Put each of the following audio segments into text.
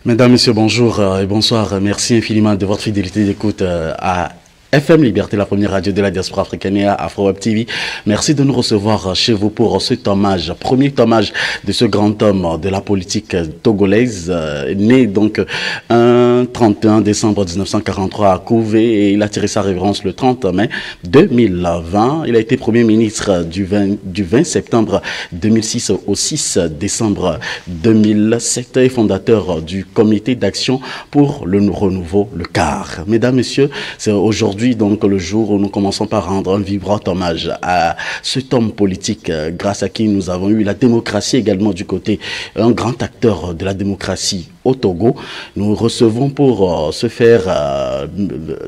Mesdames, Messieurs, bonjour et bonsoir. Merci infiniment de votre fidélité d'écoute à FM Liberté, la première radio de la diaspora africaine et à Afro Web TV. Merci de nous recevoir chez vous pour cet hommage, premier hommage de ce grand homme de la politique togolaise, né donc un 31 décembre 1943 à Couvé et il a tiré sa révérence le 30 mai 2020. Il a été Premier ministre du 20 septembre 2006 au 6 décembre 2007 et fondateur du comité d'action pour le renouveau, le CAR. Mesdames, Messieurs, c'est aujourd'hui donc le jour où nous commençons par rendre un vibrant hommage à cet homme politique grâce à qui nous avons eu la démocratie également du côté, un grand acteur de la démocratie au Togo. Nous recevons pour ce faire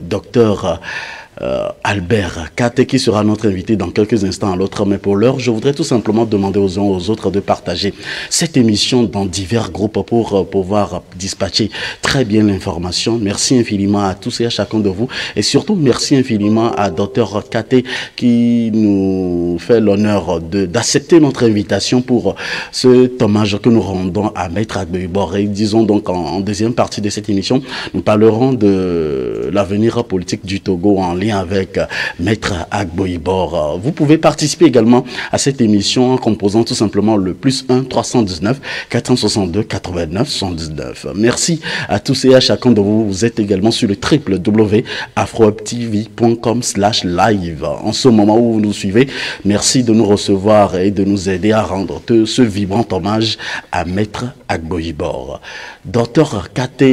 docteur Albert Kate qui sera notre invité dans quelques instants à l'autre. Mais pour l'heure, je voudrais tout simplement demander aux uns aux autres de partager cette émission dans divers groupes pour pouvoir dispatcher très bien l'information. Merci infiniment à tous et à chacun de vous. Et surtout, merci infiniment à Dr Kate qui nous fait l'honneur d'accepter notre invitation pour ce hommage que nous rendons à Maître Agbo-Ibor. Et disons donc en deuxième partie de cette émission, nous parlerons de l'avenir politique du Togo en lien avec Maître Agbo-Ibor. Vous pouvez participer également à cette émission en composant tout simplement le +1 319 462 89 79. Merci à tous et à chacun de vous. Vous êtes également sur le www.afrowebtv.com/live. En ce moment où vous nous suivez, merci de nous recevoir et de nous aider à rendre ce vibrant hommage à Maître Agbo-Ibor. Docteur Kate,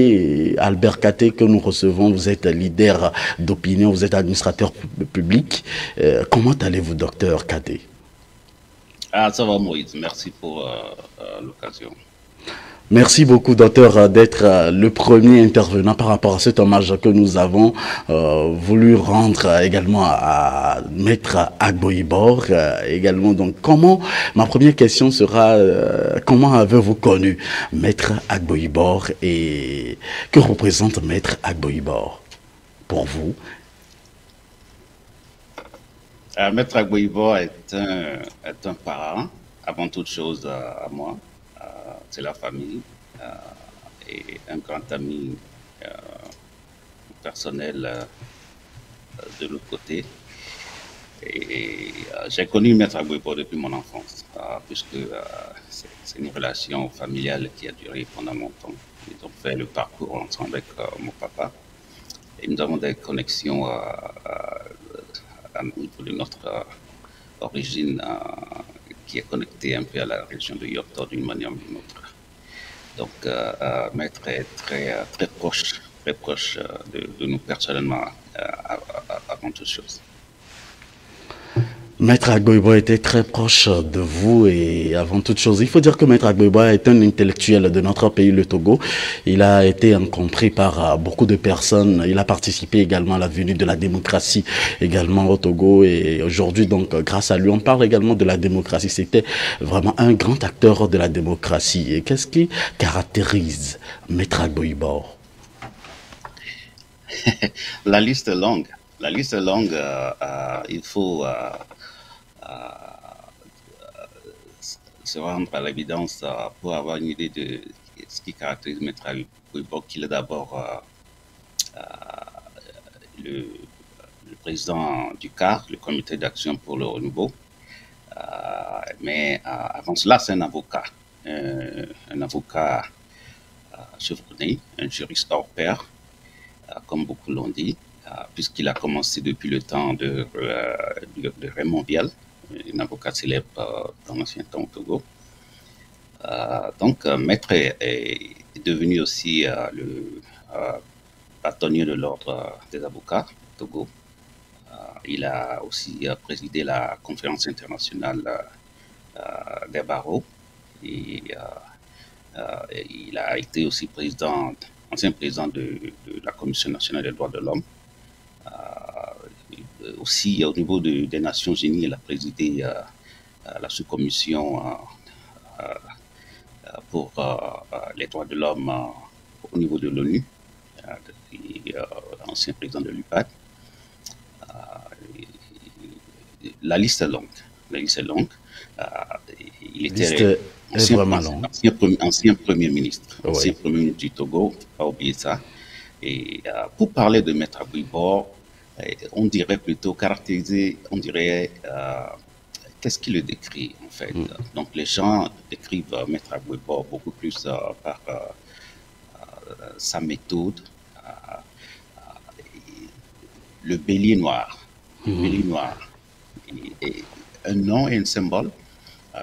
Albert Kate, que nous recevons, vous êtes leader d'opinion, vous êtes administrateur public. Comment allez-vous, docteur Kate? Ah, ça va, Moïse. Merci pour l'occasion. Merci beaucoup, docteur, d'être le premier intervenant par rapport à cet hommage que nous avons voulu rendre également à Maître Agbo-Ibor. Également, donc, ma première question sera, comment avez-vous connu Maître Agbo-Ibor et que représente Maître Agbo-Ibor pour vous? Maître Agbo-Ibor est un parent, avant toute chose, à moi. C'est la famille et un grand ami personnel de l'autre côté. Et j'ai connu Maître Agbo-Ibor depuis mon enfance, puisque c'est une relation familiale qui a duré pendant longtemps. Ils ont fait le parcours ensemble avec mon papa. Et nous avons des connexions au niveau de notre origine qui est connectée un peu à la région de Yoptor d'une manière ou d'une autre. Donc, Maître est très proche de nous personnellement avant toute chose. Maître Agbo-Ibor était très proche de vous et avant toute chose, il faut dire que Maître Agbo-Ibor est un intellectuel de notre pays, le Togo. Il a été incompris par beaucoup de personnes. Il a participé également à la venue de la démocratie également au Togo et aujourd'hui, donc, grâce à lui, on parle également de la démocratie. C'était vraiment un grand acteur de la démocratie. Et qu'est-ce qui caractérise Maître Agbo-Ibor? La liste est longue. La liste est longue. Il faut se rendre à l'évidence pour avoir une idée de ce qui caractérise Maître Agbo-Ibor, qu'il est d'abord le président du CAR, le comité d'action pour le renouveau. Mais avant cela, c'est un avocat chevronné, un juriste hors pair, comme beaucoup l'ont dit, puisqu'il a commencé depuis le temps de Raymond Vial, un avocat célèbre dans l'ancien temps au Togo. Donc, Maître est devenu aussi le bâtonnier de l'ordre des avocats au Togo. Il a aussi présidé la conférence internationale des barreaux et il a été aussi ancien président de la Commission nationale des droits de l'homme. Aussi, au niveau des Nations Unies, il a présidé la sous-commission pour les droits de l'homme au niveau de l'ONU, ancien président de l'UPAD. La liste est longue. La liste est longue. Il était est vraiment long. Ancien Premier ministre, Oui. du Togo, faut pas oublier ça. Et pour parler de Maître Agbouibor, on dirait plutôt caractériser, on dirait, qu'est-ce qui le décrit en fait? Donc les gens décrivent Maître Agbouibor beaucoup plus par sa méthode, le bélier noir. Le bélier noir est un nom et un symbole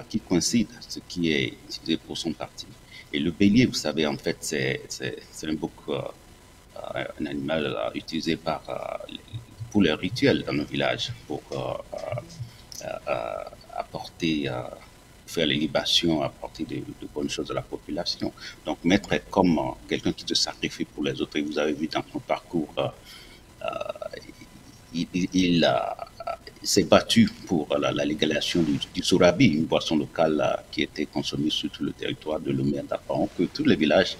qui coïncident, ce qui est utilisé pour son parti. Et le bélier, vous savez, en fait, c'est un bouc, un animal utilisé pour les rituels dans nos villages, pour apporter, faire les libations, apporter de bonnes choses à la population. Donc, maître est comme quelqu'un qui se sacrifie pour les autres. Et vous avez vu dans son parcours, il s'est battu pour la légalisation du sourabi, une boisson locale qui était consommée sur tout le territoire de Lomé à Dapaon, que tous les villages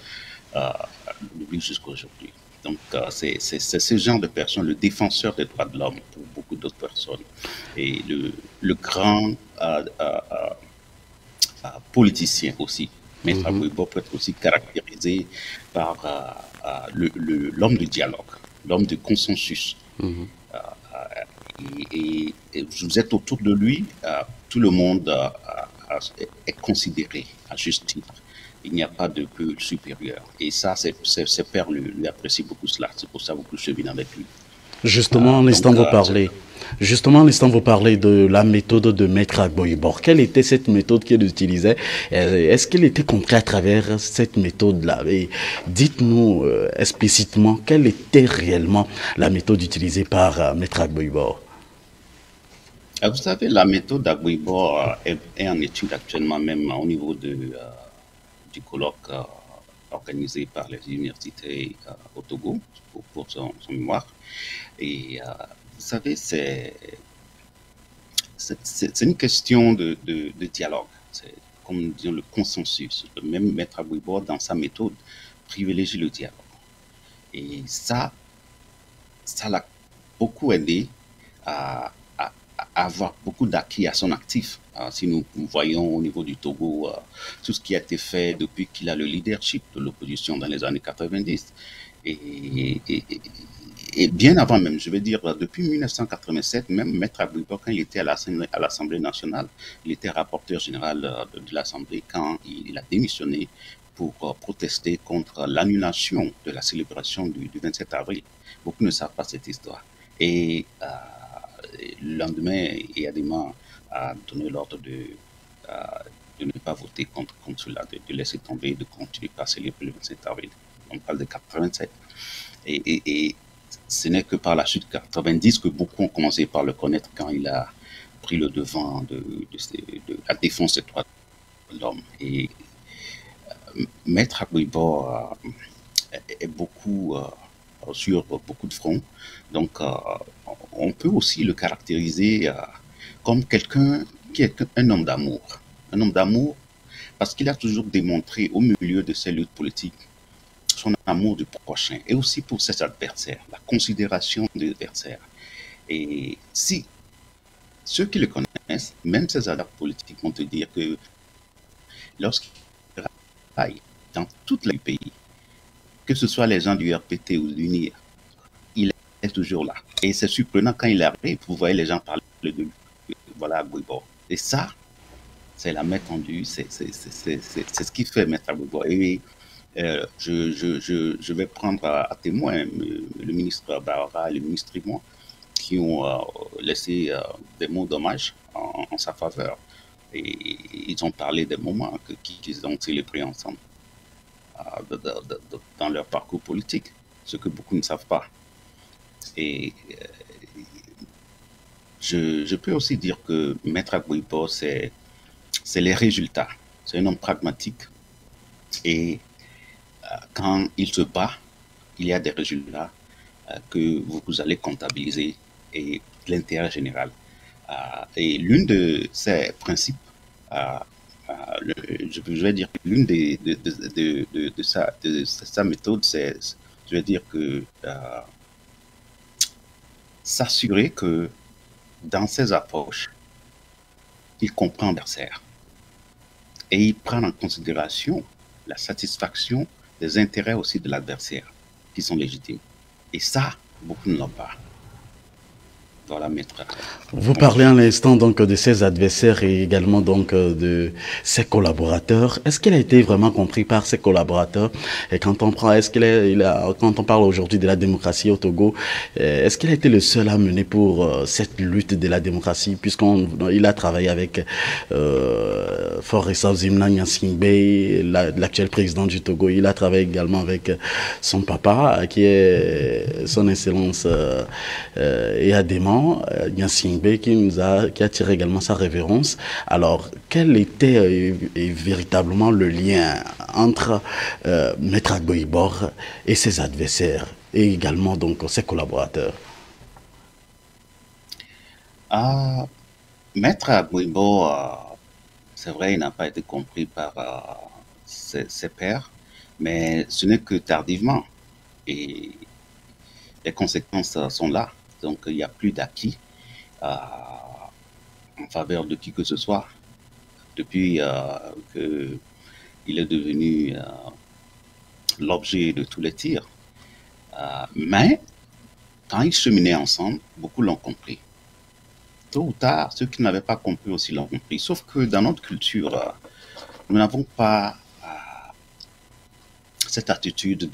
l'oublient jusqu'à aujourd'hui. Donc, c'est ce genre de personne, le défenseur des droits de l'homme pour beaucoup d'autres personnes. Et le grand politicien aussi. Maître Agbouibor peut être aussi caractérisé par l'homme de dialogue, l'homme de consensus. Et vous êtes autour de lui, tout le monde est considéré à juste titre. Il n'y a pas de peu supérieur. Et ça, ses pairs lui apprécient beaucoup cela. C'est pour ça que beaucoup cheminent avec lui. Justement, en instant vous parlez de la méthode de Maître Agbouibor. Quelle était cette méthode qu'il utilisait? Est-ce qu'il était compris à travers cette méthode-là? Et dites-nous explicitement quelle était réellement la méthode utilisée par Maître Agbouibor. Vous savez, la méthode d'Agbouibor est en étude actuellement, même au niveau du colloque organisé par les universités au Togo pour son mémoire. Et vous savez, c'est une question de dialogue. C'est comme nous disons le consensus. Le même Maître Agbouibor, dans sa méthode, privilégie le dialogue. Et ça l'a beaucoup aidé à avoir beaucoup d'acquis à son actif. Si nous voyons au niveau du Togo tout ce qui a été fait depuis qu'il a le leadership de l'opposition dans les années 90. Et bien avant même, je veux dire, depuis 1987, même Maître Agbouibor, quand il était à l'Assemblée nationale, il était rapporteur général de l'Assemblée quand il a démissionné pour protester contre l'annulation de la célébration du 27 avril. Beaucoup ne savent pas cette histoire. Et le lendemain, Eyadema a donné l'ordre de ne pas voter contre cela, de laisser tomber, de continuer à célébrer le 27 avril. On parle de 87. Et ce n'est que par la suite, 90, que beaucoup ont commencé par le connaître quand il a pris le devant de la défense des droits de l'homme. Et Maître Agbouibor est beaucoup sur beaucoup de fronts. Donc, on peut aussi le caractériser comme quelqu'un qui est un homme d'amour. Un homme d'amour parce qu'il a toujours démontré au milieu de ses luttes politiques son amour du prochain et aussi pour ses adversaires, la considération des adversaires. Et si ceux qui le connaissent, même ses adversaires politiques, vont te dire que lorsqu'il travaille dans toute le pays, que ce soit les gens du RPT ou de l'UNIR, il est toujours là. Et c'est surprenant quand il arrive, vous voyez les gens parler de lui. Voilà, Agbouibor. Et ça, c'est la main tendue, c'est ce qui fait Maître Agbouibor. Et je vais prendre à témoin le ministre Bahara et le ministre Rimon qui ont laissé des mots d'hommage en sa faveur. Et ils ont parlé des moments qu'ils ont célébrés ensemble dans leur parcours politique, ce que beaucoup ne savent pas. Et je peux aussi dire que Maître Agbouibor, c'est les résultats. C'est un homme pragmatique et quand il se bat, il y a des résultats que vous allez comptabiliser et l'intérêt général. Et l'une de ces principes, je vais dire que l'une de sa méthode, c'est, je vais dire que s'assurer que dans ses approches, il comprend l'adversaire et il prend en considération la satisfaction des intérêts aussi de l'adversaire, qui sont légitimes. Et ça, beaucoup ne l'ont pas. Voilà, maître. Vous parlez à l'instant donc de ses adversaires et également donc de ses collaborateurs. Est-ce qu'il a été vraiment compris par ses collaborateurs? Et quand on prend, quand on parle aujourd'hui de la démocratie au Togo, est-ce qu'il a été le seul à mener pour cette lutte de la démocratie, puisqu'il a travaillé avec Faure Essaouzimna Gnassingbé, l'actuel président du Togo. Il a travaillé également avec son papa, qui est son excellence Eyadema Gnassingbé, qui a tiré également sa révérence. Alors, quel était véritablement le lien entre Maître Agboibor et ses adversaires, et également donc ses collaborateurs? Maître Agboibor, c'est vrai, il n'a pas été compris par ses pairs, mais ce n'est que tardivement. Et les conséquences sont là. Donc, il n'y a plus d'acquis en faveur de qui que ce soit depuis qu'il est devenu l'objet de tous les tirs. Mais quand ils cheminaient ensemble, beaucoup l'ont compris. Tôt ou tard, ceux qui n'avaient pas compris aussi l'ont compris. Sauf que dans notre culture, nous n'avons pas cette attitude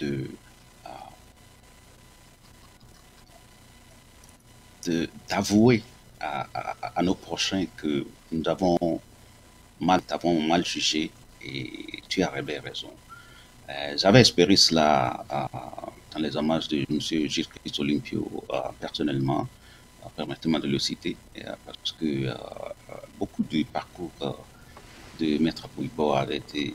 d'avouer à nos prochains que nous avons mal jugé et tu avais raison. J'avais espéré cela dans les hommages de M. Gilles Christ Olympio, personnellement, permettez-moi de le citer, parce que beaucoup du parcours de Maître Agboibor avait été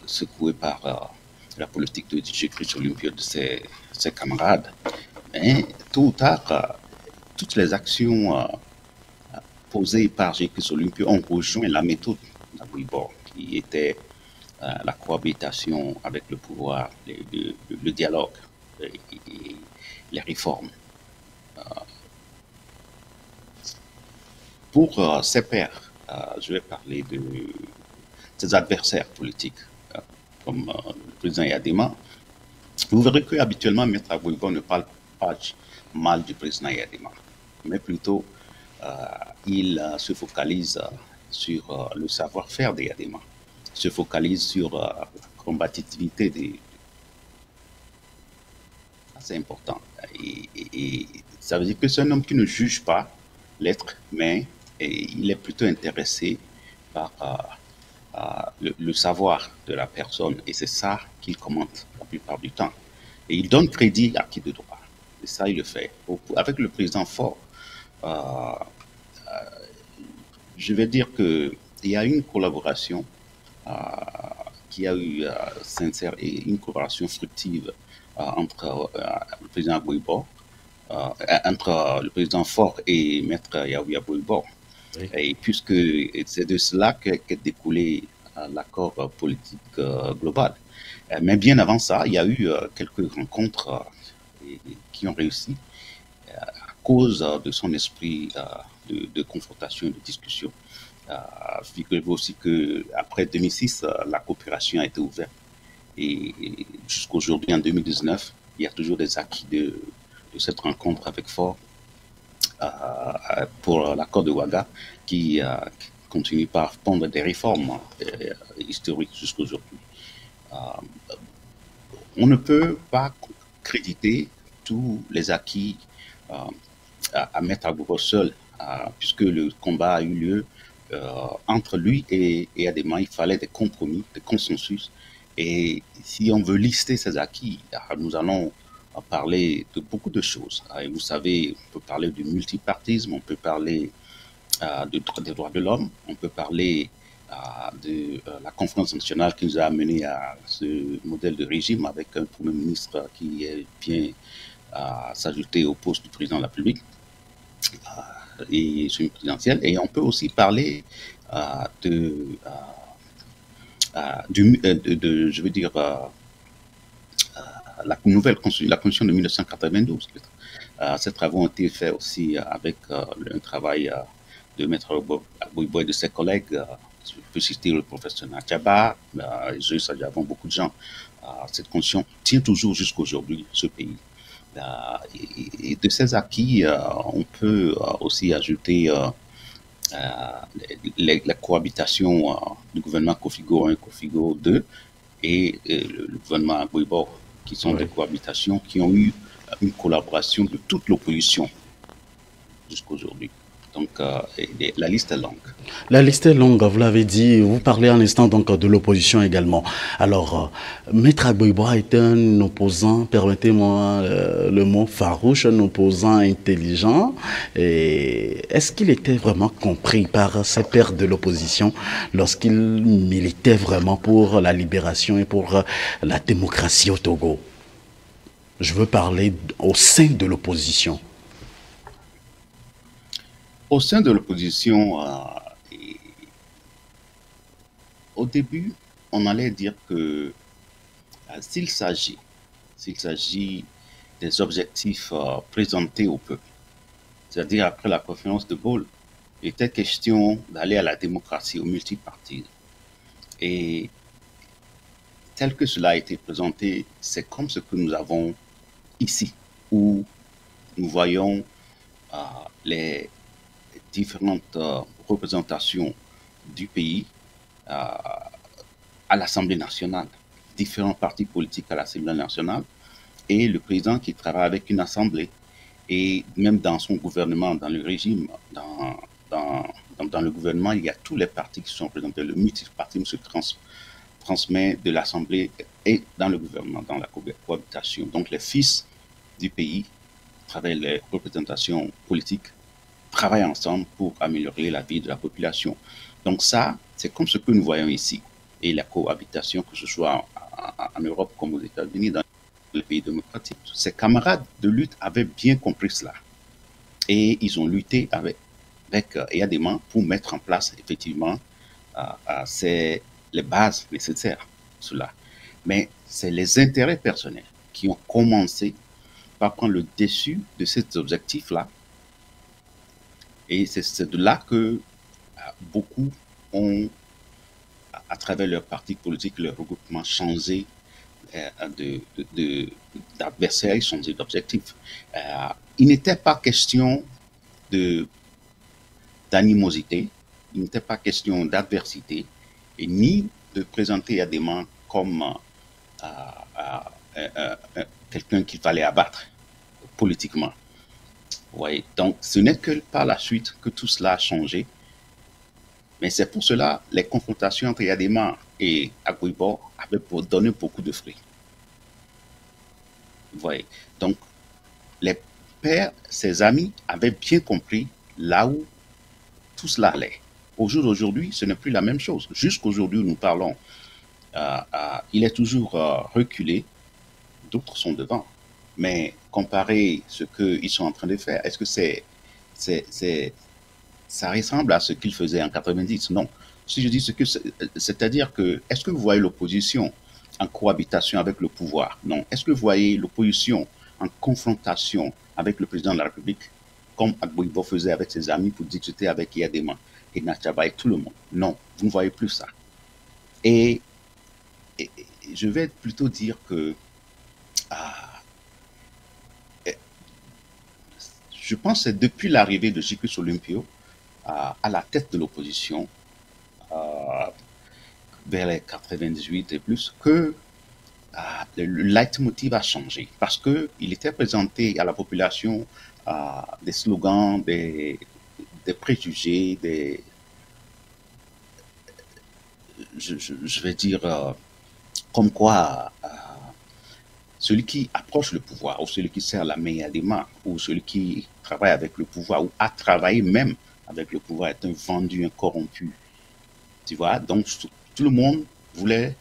secoué par la politique de Gilles Christ Olympio de ses camarades. Mais tôt ou tard, toutes les actions posées par Gilles Christ Olympio ont rejoint la méthode d'Agboibor, qui était la cohabitation avec le pouvoir, le dialogue et les réformes. Pour ses pairs, je vais parler de ses adversaires politiques, comme le président Eyadema. Vous verrez qu'habituellement, Maître Agboibor ne parle pas mal du président Eyadema, mais plutôt il se focalise sur le savoir-faire d'Eyadema, se focalise sur la combativité des. C'est important. Et ça veut dire que c'est un homme qui ne juge pas l'être, mais il est plutôt intéressé par le savoir de la personne, et c'est ça qu'il commente la plupart du temps. Et il donne crédit à qui de droit. Et ça, il le fait. Avec le président Faure, je vais dire qu'il y a une collaboration qui a eu sincère et une collaboration fructive entre le président Agboibor, entre le président Faure et Maître Yaoui Agboibor. Oui. Et puisque c'est de cela qu'est découlé l'accord politique global. Mais bien avant ça, il y a eu quelques rencontres qui ont réussi à cause de son esprit de confrontation et de discussion. Figurez-vous aussi qu'après 2006, la coopération a été ouverte. Et jusqu'aujourd'hui, en 2019, il y a toujours des acquis de cette rencontre avec Faure pour l'accord de Ouaga qui continue par pondre des réformes historiques jusqu'aujourd'hui. On ne peut pas créditer tous les acquis à Maître Agboibor seul, puisque le combat a eu lieu entre lui et Eyadema. Il fallait des compromis, des consensus. Et si on veut lister ces acquis, nous allons parler de beaucoup de choses. Et vous savez, on peut parler du multipartisme, on peut parler des droits de l'homme, on peut parler de la conférence nationale qui nous a amené à ce modèle de régime avec un Premier ministre qui vient s'ajouter au poste du président de la République et sur une présidentielle. Et on peut aussi parler je veux dire, la nouvelle la constitution de 1992. Ces travaux ont été faits aussi avec un travail de Maître Agboibor et de ses collègues Je peux citer le professeur Natchaba, Zoé Sadjavon, beaucoup de gens. Cette condition tient toujours jusqu'à aujourd'hui, ce pays. Et de ces acquis, on peut aussi ajouter la cohabitation du gouvernement Kofigo 1 et Kofigo 2 et le gouvernement Agboibo, qui sont des cohabitations qui ont eu une collaboration de toute l'opposition jusqu'à aujourd'hui. Donc, la liste est longue. La liste est longue, vous l'avez dit. Vous parlez un instant donc de l'opposition également. Alors, Maître Agboibo est un opposant, permettez-moi le mot farouche, un opposant intelligent. Est-ce qu'il était vraiment compris par ses pairs de l'opposition lorsqu'il militait vraiment pour la libération et pour la démocratie au Togo? Je veux parler au sein de l'opposition. Au sein de l'opposition, au début, on allait dire que s'il s'agit des objectifs présentés au peuple, c'est-à-dire après la conférence de Bâle, il était question d'aller à la démocratie, au multipartisme. Et tel que cela a été présenté, c'est comme ce que nous avons ici, où nous voyons les différentes représentations du pays à l'Assemblée nationale, différents partis politiques à l'Assemblée nationale, et le président qui travaille avec une assemblée, et même dans son gouvernement, dans le régime, dans le gouvernement, il y a tous les partis qui sont représentés. Le multipartisme se transmet de l'Assemblée et dans le gouvernement, dans la cohabitation. Donc les fils du pays, à travers les représentations politiques, travaillent ensemble pour améliorer la vie de la population. Donc ça, c'est comme ce que nous voyons ici. Et la cohabitation, que ce soit en Europe comme aux États-Unis, dans les pays démocratiques. Ses camarades de lutte avaient bien compris cela. Et ils ont lutté avec Eyadema pour mettre en place effectivement les bases nécessaires. Cela. Mais c'est les intérêts personnels qui ont commencé par prendre le dessus de ces objectifs-là. Et c'est de là que beaucoup ont, à travers leur parti politique, leur regroupement, changé d'adversaires, changé d'objectifs. Il n'était pas question d'animosité, il n'était pas question d'adversité, et ni de présenter Eyadema comme quelqu'un qu'il fallait abattre politiquement. Ouais, donc, ce n'est que par la suite que tout cela a changé. Mais c'est pour cela les confrontations entre Eyadema et Agboibo avaient donné beaucoup de fruits. Ouais. Donc, les pères, ses amis, avaient bien compris là où tout cela allait. Au jour d'aujourd'hui, ce n'est plus la même chose. Jusqu'aujourd'hui où nous parlons, il est toujours reculé, d'autres sont devant. Mais comparer ce qu'ils sont en train de faire, est-ce que ça ressemble à ce qu'ils faisaient en 90? Non. Si je dis c'est-à-dire que, est-ce que vous voyez l'opposition en cohabitation avec le pouvoir? Non. Est-ce que vous voyez l'opposition en confrontation avec le président de la République, comme Agboibo faisait avec ses amis pour discuter avec Eyadema et Natchaba et tout le monde? Non, vous ne voyez plus ça. Et je vais plutôt dire que je pense que c'est depuis l'arrivée de Jicus Olympio à la tête de l'opposition, vers les 98 et plus, que le leitmotiv a changé. Parce qu'il était présenté à la population des slogans, des préjugés, je vais dire, comme quoi celui qui approche le pouvoir, ou celui qui serre la main à des mains, ou celui qui travaille avec le pouvoir, ou a travaillé même avec le pouvoir, est un vendu, un corrompu. Tu vois, donc tout le monde voulait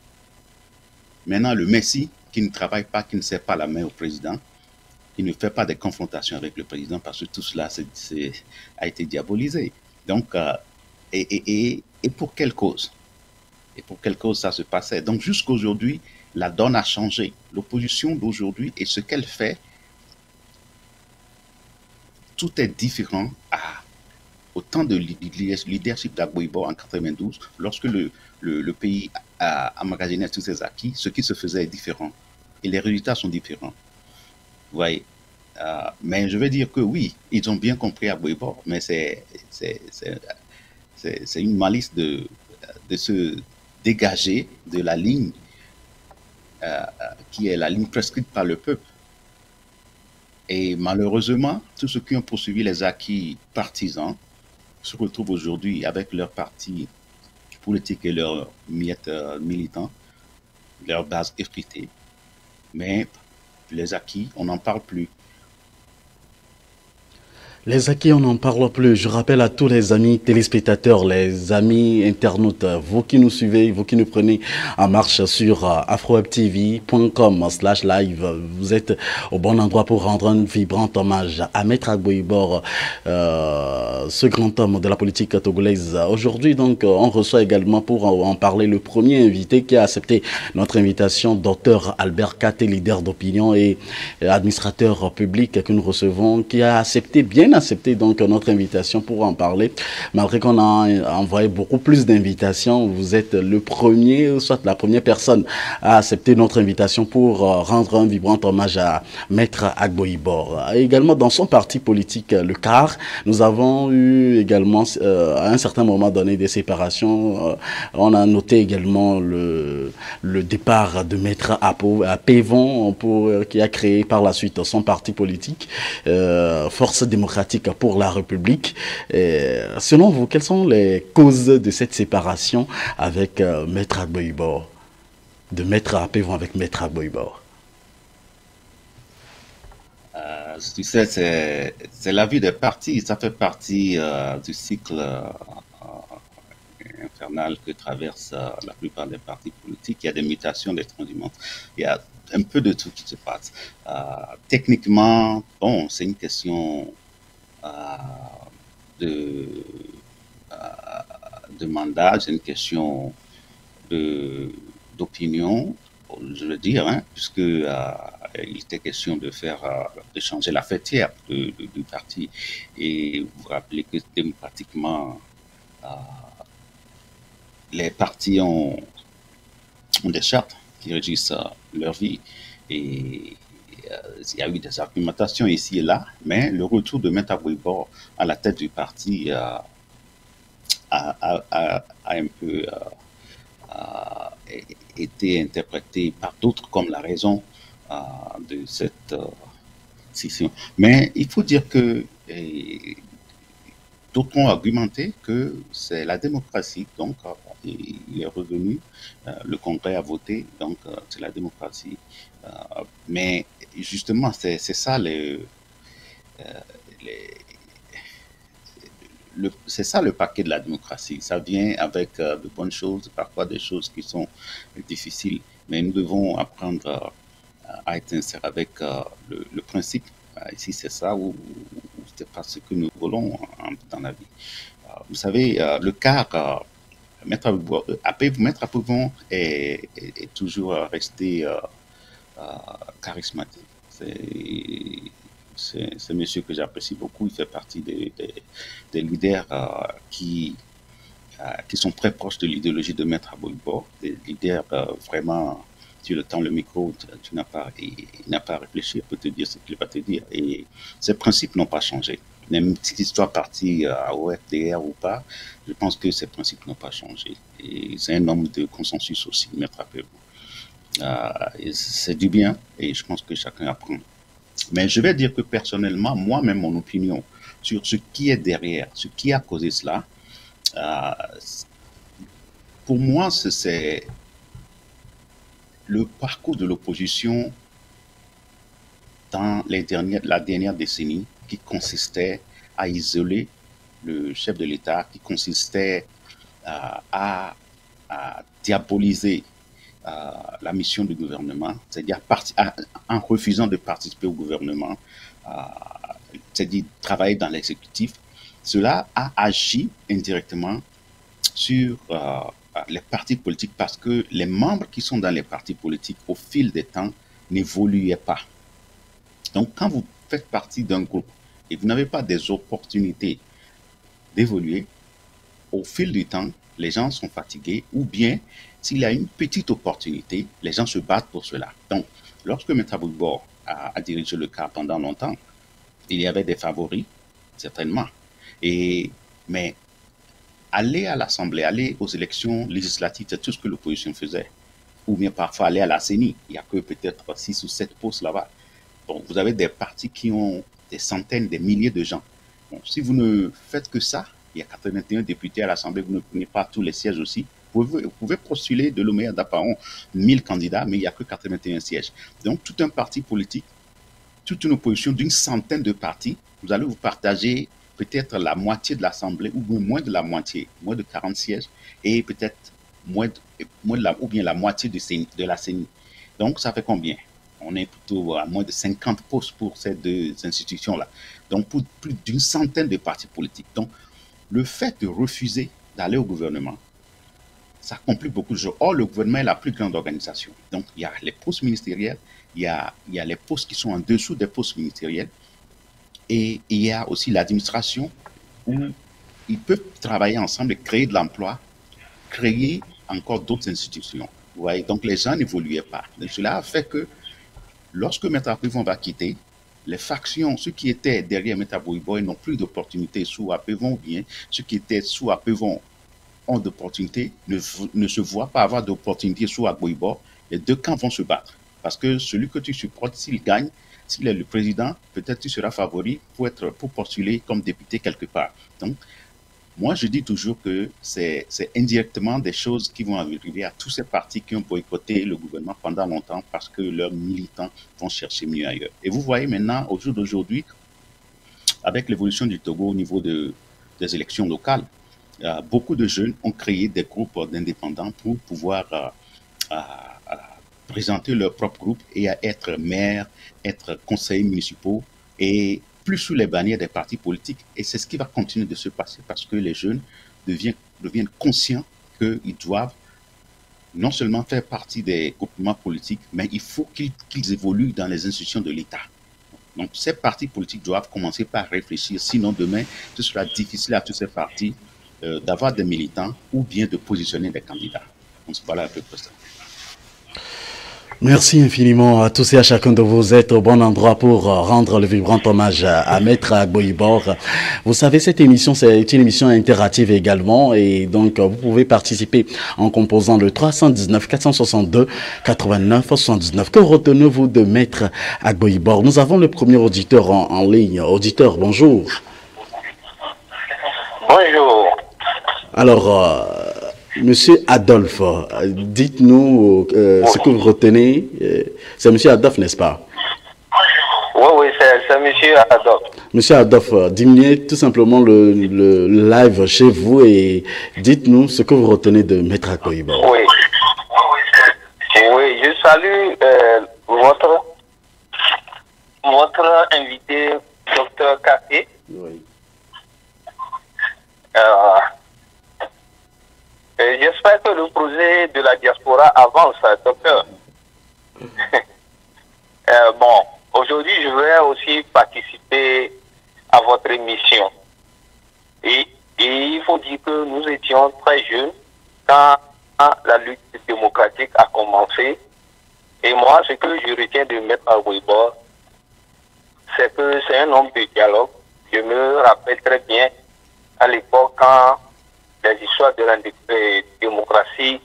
maintenant le Messie qui ne travaille pas, qui ne serre pas la main au président, qui ne fait pas de confrontation avec le président, parce que tout cela a été diabolisé. Donc, et pour quelle cause? Et pour quelle cause ça se passait? Donc, jusqu'à aujourd'hui, la donne a changé. L'opposition d'aujourd'hui et ce qu'elle fait, tout est différent au temps de leadership d'Agboibo en 92, lorsque le pays a emmagasiné tous ses acquis, ce qui se faisait est différent. Et les résultats sont différents. Vous voyez. Mais je veux dire que oui, ils ont bien compris Agboibo, mais c'est une malice de se dégager de la ligne qui est la ligne prescrite par le peuple. Et malheureusement, tous ceux qui ont poursuivi les acquis partisans se retrouvent aujourd'hui avec leur parti politique et leurs miettes militants, leur base effritée. Mais les acquis, on n'en parle plus. Les acquis, on n'en parle plus. Je rappelle à tous les amis téléspectateurs, les amis internautes, vous qui nous suivez, vous qui nous prenez en marche sur afrowebtv.com/live, vous êtes au bon endroit pour rendre un vibrant hommage à Maître Agboibo, ce grand homme de la politique togolaise. Aujourd'hui, donc, on reçoit également pour en parler le premier invité qui a accepté notre invitation, Dr Albert Katé, leader d'opinion et administrateur public que nous recevons, qui a accepté donc notre invitation pour en parler. Malgré qu'on a envoyé beaucoup plus d'invitations, vous êtes le premier, soit la première personne à accepter notre invitation pour rendre un vibrant hommage à Maître Agboibo. Également dans son parti politique, le CAR, nous avons eu également à un certain moment donné des séparations. On a noté également le départ de Maître Apévon qui a créé par la suite son parti politique, Force démocratique pour la République. Selon vous, quelles sont les causes de cette séparation avec Maître Agboibo, de Maître Apévon avec Maître Agboibo? Tu sais, c'est la vie des partis, ça fait partie du cycle infernal que traversent la plupart des partis politiques. Il y a des mutations, des transhumants. Il y a un peu de tout qui se passe. Techniquement, bon, c'est une question de mandat, c'est une question d'opinion, je veux dire, hein, puisque il était question de changer la fêtière du parti. Et vous vous rappelez que démocratiquement, les partis ont des chartes qui régissent leur vie. Et il y a eu des argumentations ici et là, mais le retour de Maître Agboibo à la tête du parti a un peu été interprété par d'autres comme la raison de cette scission. Mais il faut dire que d'autres ont argumenté que c'est la démocratie, donc il est revenu, le Congrès a voté, donc c'est la démocratie. Mais justement, c'est ça c'est ça le paquet de la démocratie. Ça vient avec de bonnes choses, parfois des choses qui sont difficiles, mais nous devons apprendre à être sincères avec le principe. Ici, c'est ça ou c'est pas ce que nous voulons dans la vie. Vous savez, le CAR, Maître Apévon est toujours resté charismatique. C'est un monsieur que j'apprécie beaucoup. Il fait partie des leaders qui sont très proches de l'idéologie de Maître Agboibo, des leaders vraiment, tu le tends le micro, il n'a pas à réfléchir, il peut te dire ce qu'il va te dire. Et ses principes n'ont pas changé. Même si l'histoire partie au FDR ou pas, je pense que ces principes n'ont pas changé. Et c'est un homme de consensus aussi, Maître Apévon. C'est du bien et je pense que chacun apprend. Mais je vais dire que personnellement, moi-même, mon opinion sur ce qui est derrière, ce qui a causé cela, pour moi, c'est le parcours de l'opposition dans la dernière décennie qui consistait à isoler le chef de l'État, qui consistait à diaboliser la mission du gouvernement, c'est-à-dire en refusant de participer au gouvernement, c'est-à-dire travailler dans l'exécutif. Cela a agi indirectement sur les partis politiques parce que les membres qui sont dans les partis politiques au fil des temps n'évoluaient pas. Donc quand vous faites partie d'un groupe et vous n'avez pas des opportunités d'évoluer. Au fil du temps, les gens sont fatigués ou bien s'il y a une petite opportunité, les gens se battent pour cela. Donc, lorsque M. Abouibor a dirigé le cas pendant longtemps, il y avait des favoris, certainement. Mais aller à l'Assemblée, aller aux élections législatives, c'est tout ce que l'opposition faisait. Ou bien parfois aller à la CENI, il n'y a que peut-être 6 ou 7 postes là-bas. Donc, vous avez des partis qui ont des centaines, des milliers de gens. Bon, si vous ne faites que ça, il y a 81 députés à l'Assemblée, vous ne prenez pas tous les sièges aussi. Vous pouvez postuler de l'Oméa d'Apparon 1000 candidats, mais il n'y a que 81 sièges. Donc, tout un parti politique, toute une opposition d'une centaine de partis, vous allez vous partager peut-être la moitié de l'Assemblée, ou moins de la moitié, moins de 40 sièges, et peut-être ou bien la moitié de la CENI. Donc, ça fait combien? On est plutôt à moins de 50 postes pour ces deux institutions-là. Donc, pour plus d'une centaine de partis politiques. Donc, le fait de refuser d'aller au gouvernement, ça complique beaucoup de choses. Or, le gouvernement est la plus grande organisation. Donc, il y a les postes ministériels, il y a les postes qui sont en dessous des postes ministériels, et il y a aussi l'administration où ils peuvent travailler ensemble et créer de l'emploi, créer encore d'autres institutions. Vous voyez, donc les gens n'évoluaient pas. Donc, cela a fait que lorsque M. Apevon va quitter, les factions, ceux qui étaient derrière M. Abouibor n'ont plus d'opportunités sous Apevon, ou bien ceux qui étaient sous Apevon ont d'opportunités, ne se voient pas avoir d'opportunités sous Abouibor. Les deux camps vont se battre. Parce que celui que tu supportes, s'il gagne, s'il est le président, peut-être tu seras favori pour postuler comme député quelque part. Donc, moi, je dis toujours que c'est indirectement des choses qui vont arriver à tous ces partis qui ont boycotté le gouvernement pendant longtemps parce que leurs militants vont chercher mieux ailleurs. Et vous voyez maintenant, au jour d'aujourd'hui, avec l'évolution du Togo au niveau des élections locales, beaucoup de jeunes ont créé des groupes d'indépendants pour pouvoir présenter leur propre groupe et à être maire, être conseillers municipaux et plus sous les bannières des partis politiques. Et c'est ce qui va continuer de se passer parce que les jeunes deviennent conscients qu'ils doivent non seulement faire partie des groupements politiques, mais il faut qu'ils évoluent dans les institutions de l'État. Donc ces partis politiques doivent commencer par réfléchir, sinon demain, ce sera difficile à tous ces partis d'avoir des militants ou bien de positionner des candidats. Donc voilà un peu pour ça. Merci infiniment à tous et à chacun de vous êtes au bon endroit pour rendre le vibrant hommage à Maître Agboibor. Vous savez, cette émission, c'est une émission interactive également et donc vous pouvez participer en composant le 319 462 89 79. Que retenez-vous de Maître Agboibor? Nous avons le premier auditeur en ligne. Auditeur, bonjour. Bonjour. Alors, Monsieur Adolphe, dites-nous ce que vous retenez. C'est Monsieur Adolphe, n'est-ce pas? Oui, c'est Monsieur Adolphe. Monsieur Adolphe, diminuez tout simplement le live chez vous et dites-nous ce que vous retenez de Maître Agboibor. Oui, je salue votre invité, Dr Café. Oui. J'espère que le projet de la diaspora avance, docteur. Bon, aujourd'hui, je vais aussi participer à votre émission. Et il faut dire que nous étions très jeunes quand la lutte démocratique a commencé. Et moi, ce que je retiens de Maître Agboibor, c'est que c'est un homme de dialogue. Je me rappelle très bien à l'époque quand les histoires de la démocratie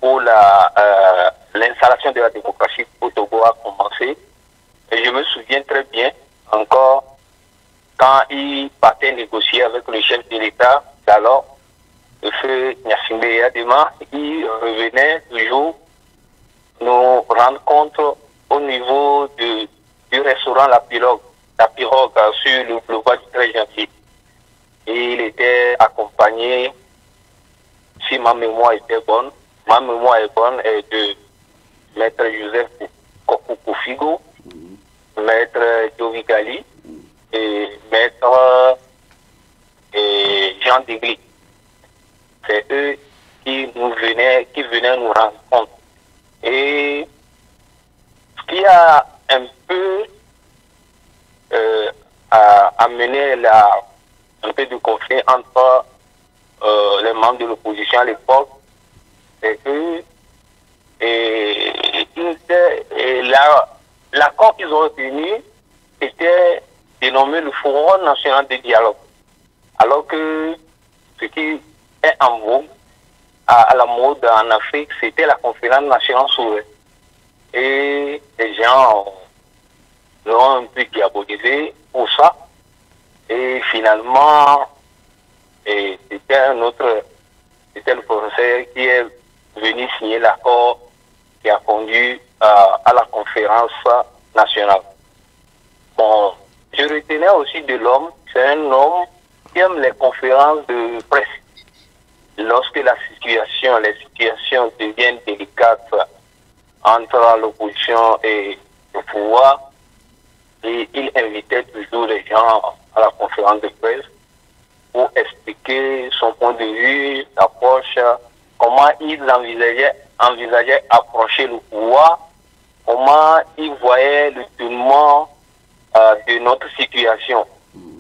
ou l'installation de la démocratie au Togo a commencé. Et je me souviens très bien encore quand il partait négocier avec le chef de l'État d'alors, le feu Gnassingbé Eyadema, il revenait toujours nous rendre compte au niveau du restaurant La Pirogue sur le boulevard du Très Gentil. Et il était accompagné, si ma mémoire était bonne, est de Maître Joseph Kofigo, Maître Jovigali et Maître Jean Degli. C'est eux qui venaient nous rendre compte. Et ce qui a un peu amené un peu de conflit entre les membres de l'opposition à l'époque, c'est que l'accord qu'ils ont obtenu était dénommé le Forum national de dialogue. Alors que ce qui est en vogue, à la mode en Afrique, c'était la conférence nationale souveraine. Et les gens l'ont un peu diabolisé pour ça. Et finalement, c'était le professeur qui est venu signer l'accord qui a conduit à la conférence nationale. Bon, je retenais aussi de l'homme, c'est un homme qui aime les conférences de presse. Lorsque les situations deviennent délicates entre l'opposition et le pouvoir, et il invitait toujours les gens à la conférence de presse pour expliquer son point de vue, l'approche, comment il envisageait approcher le pouvoir, comment il voyait le tournement de notre situation.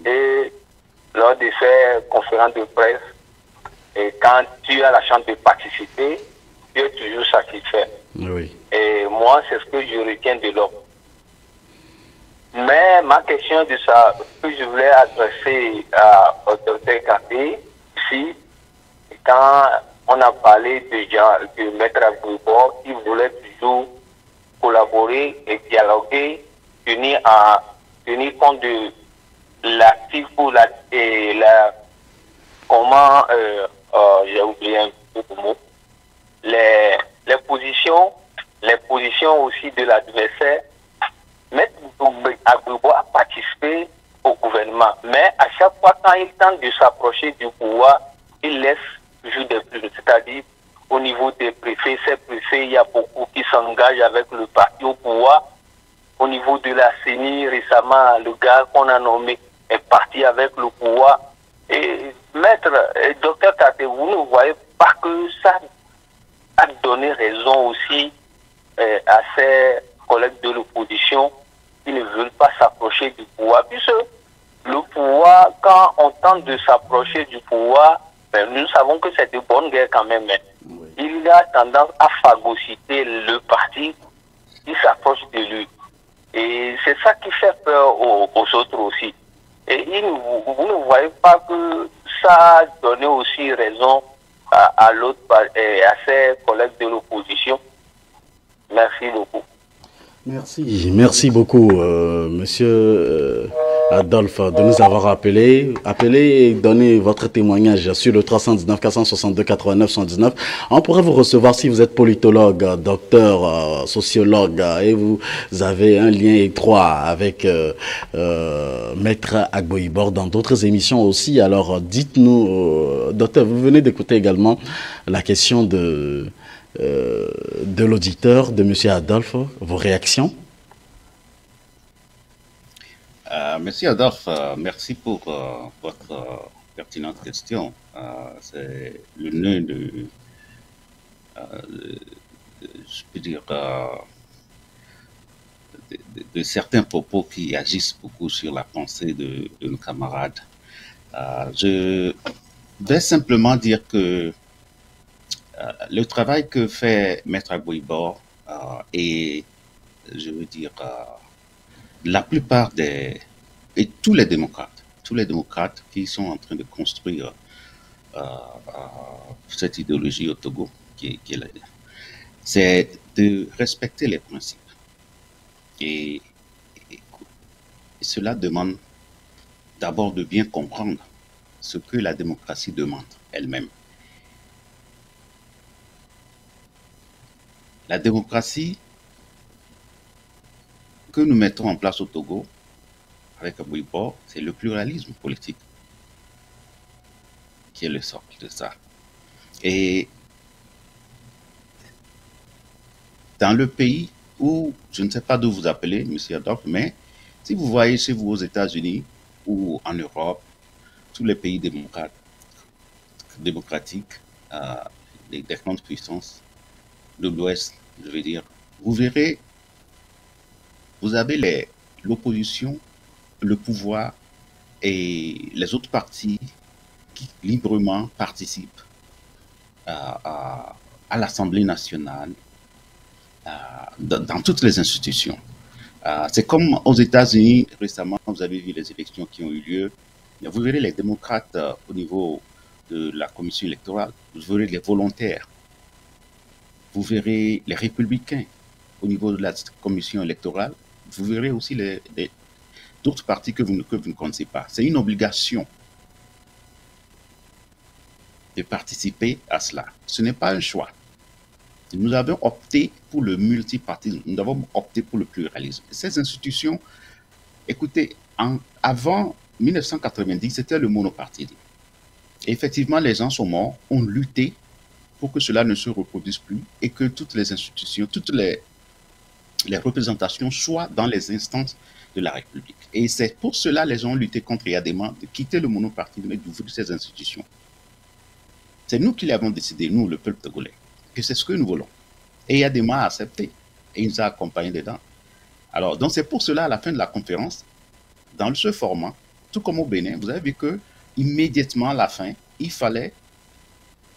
Et lors de ces conférences de presse, et quand tu as la chance de participer, tu es toujours satisfait. Oui. Et moi, c'est ce que je retiens de l'homme. Mais ma question de ça, que je voulais adresser au docteur Kabé, ici, quand on a parlé de Maître Agbouibor, il voulait toujours collaborer et dialoguer, tenir compte de l'actif ou comment, j'ai oublié un peu le mot, les positions aussi de l'adversaire. Maître Agbouibor a participé au gouvernement, mais à chaque fois quand il tente de s'approcher du pouvoir, il laisse toujours des plumes, c'est-à-dire au niveau des préfets, ces préfets, il y a beaucoup qui s'engagent avec le parti au pouvoir. Au niveau de la CENI, récemment, le gars qu'on a nommé est parti avec le pouvoir. Et maître, docteur Kabé, vous ne voyez pas que ça a donné raison aussi à ces collègues de l'opposition qui ne veulent pas s'approcher du pouvoir, puisque le pouvoir, quand on tente de s'approcher du pouvoir, ben, nous savons que c'est de bonne guerre quand même. Mais Oui. il a tendance à phagocyter le parti qui s'approche de lui. Et c'est ça qui fait peur aux autres aussi. Et vous ne voyez pas que ça a donné aussi raison à l'autre, à ses collègues de l'opposition. Merci beaucoup. Merci beaucoup, monsieur Adolphe, de nous avoir appelé et donné votre témoignage sur le 319 462 89 119. On pourrait vous recevoir si vous êtes politologue, docteur, sociologue, et vous avez un lien étroit avec Maître Agbouibor dans d'autres émissions aussi. Alors, dites-nous, docteur, vous venez d'écouter également la question de l'auditeur, de M. Adolphe, vos réactions? Monsieur Adolphe, merci pour votre pertinente question. C'est le nœud je peux dire, de certains propos qui agissent beaucoup sur la pensée de nos camarades. Je vais simplement dire que le travail que fait Maître Agbouibor et je veux dire la plupart et tous les démocrates qui sont en train de construire cette idéologie au Togo, c'est de respecter les principes. Et cela demande d'abord de bien comprendre ce que la démocratie demande elle-même. La démocratie que nous mettons en place au Togo, avec Agbouibor, c'est le pluralisme politique qui est le socle de ça. Et dans le pays où, je ne sais pas d'où vous appelez, M. Adolphe, mais si vous voyez chez vous aux États-Unis ou en Europe, tous les pays démocratiques, des grandes puissances de l'Ouest, je veux dire, vous verrez, vous avez l'opposition, le pouvoir et les autres partis qui librement participent à l'Assemblée nationale, dans toutes les institutions. C'est comme aux États-Unis, récemment, vous avez vu les élections qui ont eu lieu. Vous verrez les démocrates au niveau de la commission électorale, vous verrez les volontaires, vous verrez les républicains au niveau de la commission électorale, vous verrez aussi d'autres partis que vous ne connaissez pas. C'est une obligation de participer à cela. Ce n'est pas un choix. Nous avons opté pour le multipartisme, nous avons opté pour le pluralisme. Ces institutions, écoutez, avant 1990, c'était le monopartisme. Et effectivement, les gens sont morts, ont lutté pour que cela ne se reproduise plus et que toutes les institutions, toutes les représentations soient dans les instances de la République. Et c'est pour cela que les gens ont lutté contre Yadema de quitter le monopartisme et d'ouvrir ces institutions. C'est nous qui l'avons décidé, nous, le peuple togolais, que c'est ce que nous voulons. Et Yadema a accepté et il nous a accompagnés dedans. Alors, donc c'est pour cela, à la fin de la conférence, dans ce format, tout comme au Bénin, vous avez vu que immédiatement à la fin, il fallait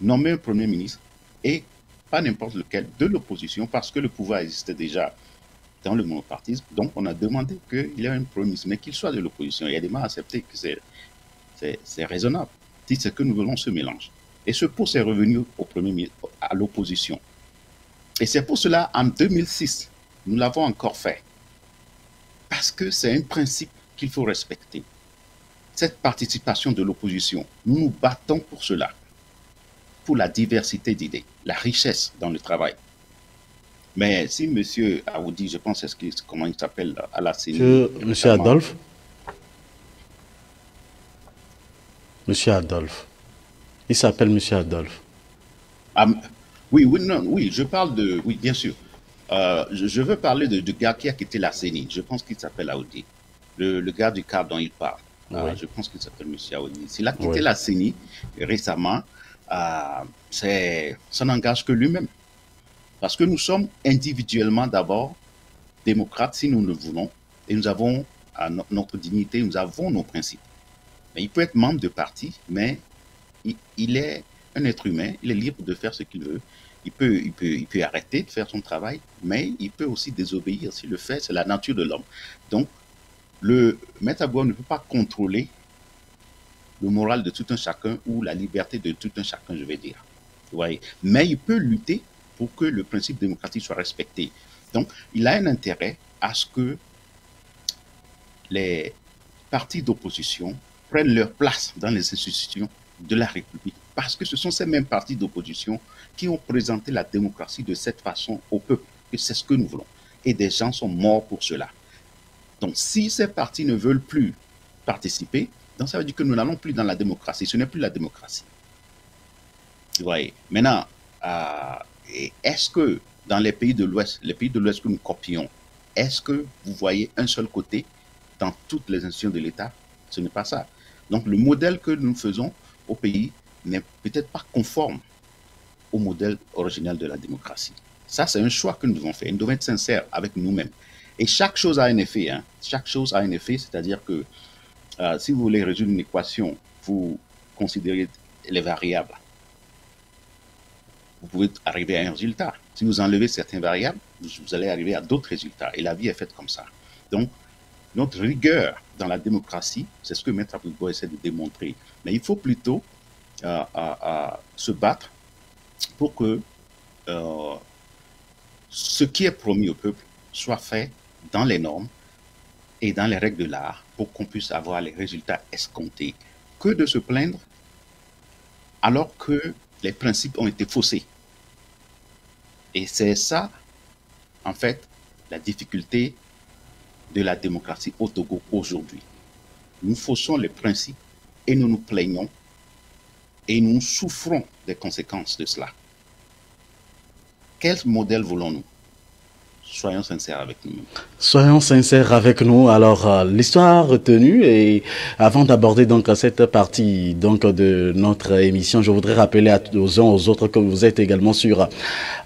nommer un premier ministre et pas n'importe lequel de l'opposition parce que le pouvoir existait déjà dans le monopartisme. Donc, on a demandé qu'il y ait un premier ministre, mais qu'il soit de l'opposition. Il y a des gens accepté que c'est raisonnable. Si c'est que nous voulons ce mélange. Et ce poste est revenu au premier ministre, à l'opposition. Et c'est pour cela, en 2006, nous l'avons encore fait. Parce que c'est un principe qu'il faut respecter. Cette participation de l'opposition, nous nous battons pour cela. Pour la diversité d'idées, la richesse dans le travail. Mais si M. Aoudi, je pense, comment il s'appelle à la CENI. M. Adolphe. M. Adolphe. Il s'appelle M. Adolphe. Oui, je parle de... Oui, bien sûr. Je veux parler de gars qui a quitté la CENI. Je pense qu'il s'appelle Aoudi. Le gars du cadre dont il parle. Oui. Je pense qu'il s'appelle M. Aoudi. S'il a quitté la CENI récemment, ça n'engage que lui-même. Parce que nous sommes individuellement d'abord démocrates si nous le voulons, et nous avons notre dignité, nous avons nos principes. Mais il peut être membre de parti, mais il est un être humain, il est libre de faire ce qu'il veut. Il peut arrêter de faire son travail, mais il peut aussi désobéir s'il le fait, c'est la nature de l'homme. Donc, le maître Abouba ne peut pas contrôler le moral de tout un chacun ou la liberté de tout un chacun, je vais dire. Vous voyez. Mais il peut lutter pour que le principe démocratique soit respecté. Donc, il a un intérêt à ce que les partis d'opposition prennent leur place dans les institutions de la République. Parce que ce sont ces mêmes partis d'opposition qui ont présenté la démocratie de cette façon au peuple, que c'est ce que nous voulons. Et des gens sont morts pour cela. Donc, si ces partis ne veulent plus participer, donc ça veut dire que nous n'allons plus dans la démocratie. Ce n'est plus la démocratie. Vous voyez. Maintenant, est-ce que dans les pays de l'Ouest que nous copions, est-ce que vous voyez un seul côté dans toutes les institutions de l'État? Ce n'est pas ça. Donc, le modèle que nous faisons au pays n'est peut-être pas conforme au modèle original de la démocratie. Ça, c'est un choix que nous devons faire. Nous devons être sincères avec nous-mêmes. Et chaque chose a un effet. Hein. Chaque chose a un effet, c'est-à-dire que si vous voulez résoudre une équation, vous considérez les variables. Vous pouvez arriver à un résultat. Si vous enlevez certaines variables, vous allez arriver à d'autres résultats. Et la vie est faite comme ça. Donc, notre rigueur dans la démocratie, c'est ce que Maître Abouba essaie de démontrer. Mais il faut plutôt se battre pour que ce qui est promis au peuple soit fait dans les normes et dans les règles de l'art pour qu'on puisse avoir les résultats escomptés. Que de se plaindre alors que les principes ont été faussés. Et c'est ça, en fait, la difficulté de la démocratie au Togo aujourd'hui. Nous faussons les principes et nous nous plaignons et nous souffrons des conséquences de cela. Quel modèle voulons-nous? soyons sincères avec nous-mêmes. Soyons sincères avec nous. Alors, l'histoire retenue, et avant d'aborder donc cette partie donc de notre émission, je voudrais rappeler aux uns aux autres que vous êtes également sur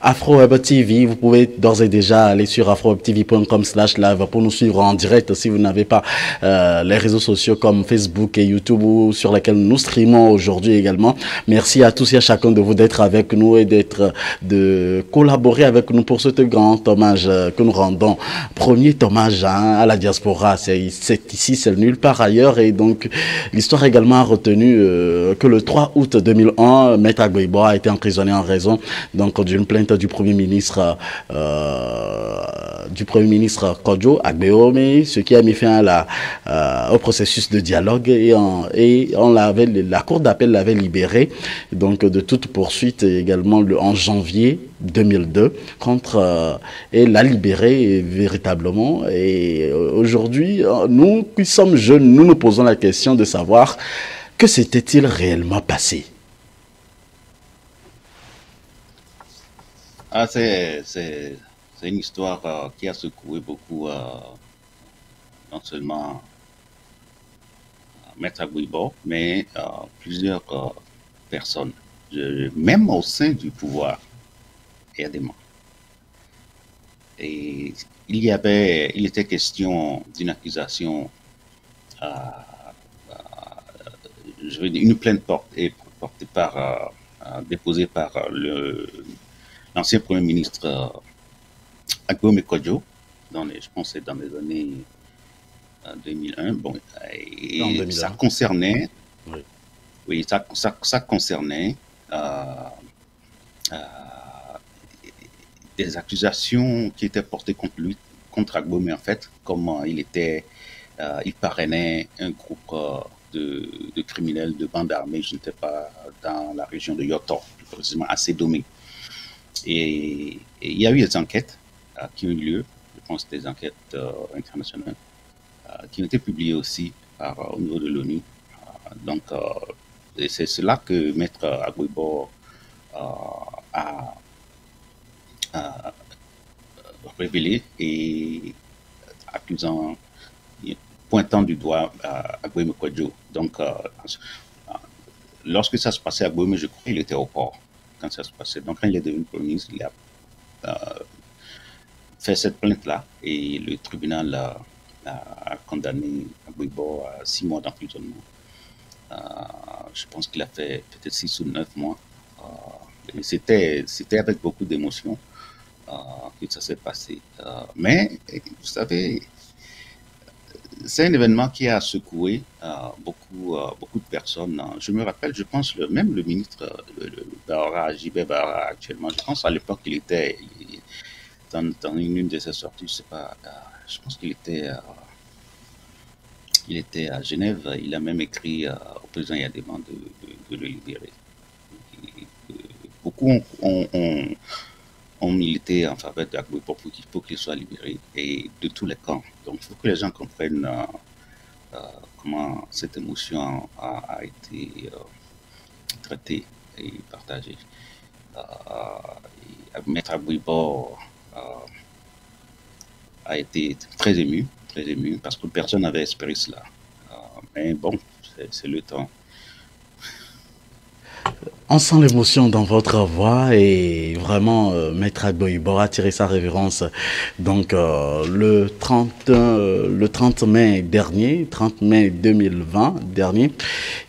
AfroWeb TV. Vous pouvez d'ores et déjà aller sur afrowebtv.com/live pour nous suivre en direct si vous n'avez pas les réseaux sociaux comme Facebook et YouTube sur lesquels nous streamons aujourd'hui également. Merci à tous et à chacun de vous d'être avec nous et de collaborer avec nous pour ce grand hommage que nous rendons. Premier hommage à la diaspora, c'est ici, c'est nulle part ailleurs. Et donc l'histoire également a retenu que le 3 août 2001, Maître Agbo-Ibora a été emprisonné en raison donc d'une plainte du Premier ministre Kojo Agbeome, ce qui a mis fin au processus de dialogue, et la cour d'appel l'avait libéré donc de toute poursuite également en janvier 2002 et l'a libéré véritablement. Et aujourd'hui, nous qui sommes jeunes, nous nous posons la question de savoir que s'était-il réellement passé. C'est une histoire qui a secoué beaucoup, non seulement Maître Agbo-Ibora, mais plusieurs personnes, même au sein du pouvoir, il y a des membres. Et il était question d'une accusation, je veux dire, une plainte déposée par l'ancien Premier ministre Agbeome Kojo, je pense que c'est dans les années 2001. Bon, et ça concernait, oui, ça concernait des accusations qui étaient portées contre lui, contre Agbeome en fait, comment il parrainait un groupe de criminels, de bandes armées, je ne sais pas, dans la région de Yoto, plus précisément à Sédomé. Et il y a eu des enquêtes qui ont eu lieu, je pense des enquêtes internationales, qui ont été publiées aussi au niveau de l'ONU. Donc, c'est cela que Maître Agbo-Ibora a révélé, et pointant du doigt Agbeome Kojo. Donc, lorsque ça se passait à Agbeome, je crois qu'il était au port quand ça se passait. Donc, quand il est devenu Premier ministre, il a fait cette plainte-là, et le tribunal a condamné Agbo-Ibora à 6 mois d'emprisonnement. Je pense qu'il a fait peut-être 6 ou 9 mois. Et c'était avec beaucoup d'émotion que ça s'est passé. Mais, vous savez, c'est un événement qui a secoué beaucoup de personnes. Je me rappelle, je pense, même le ministre J.B. Bara actuellement, je pense à l'époque qu'il était dans une de ses sorties, je sais pas, je pense qu'il était à Genève. Il a même écrit au président Yadema de le libérer. Beaucoup ont milité en faveur d'Agbo-Ibora pour qu'il soit libéré, et de tous les camps. Donc il faut que les gens comprennent comment cette émotion a été traitée et partagée. Maître Agbo-Ibora a été très ému, parce que personne n'avait espéré cela. Mais bon, c'est le temps. On sent l'émotion dans votre voix, et vraiment, Maître Agbo-Ibora a tiré sa révérence donc le 30 mai dernier, 30 mai 2020 dernier.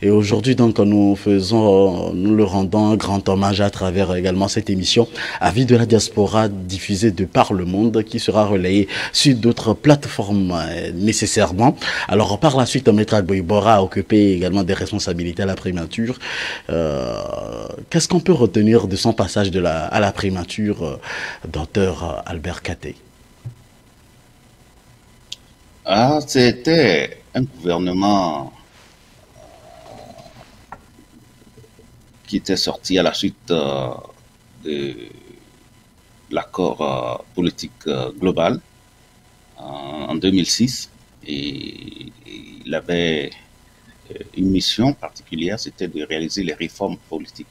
Et aujourd'hui, donc, nous le rendons un grand hommage à travers également cette émission Avis de la diaspora, diffusée de par le monde, qui sera relayée sur d'autres plateformes nécessairement. Alors, par la suite, Maître Agbo-Ibora a occupé également des responsabilités à la primature. Qu'est-ce qu'on peut retenir de son passage à la primature, docteur Albert Katé? C'était un gouvernement qui était sorti à la suite de l'accord politique global en 2006, et il avait une mission particulière, c'était de réaliser les réformes politiques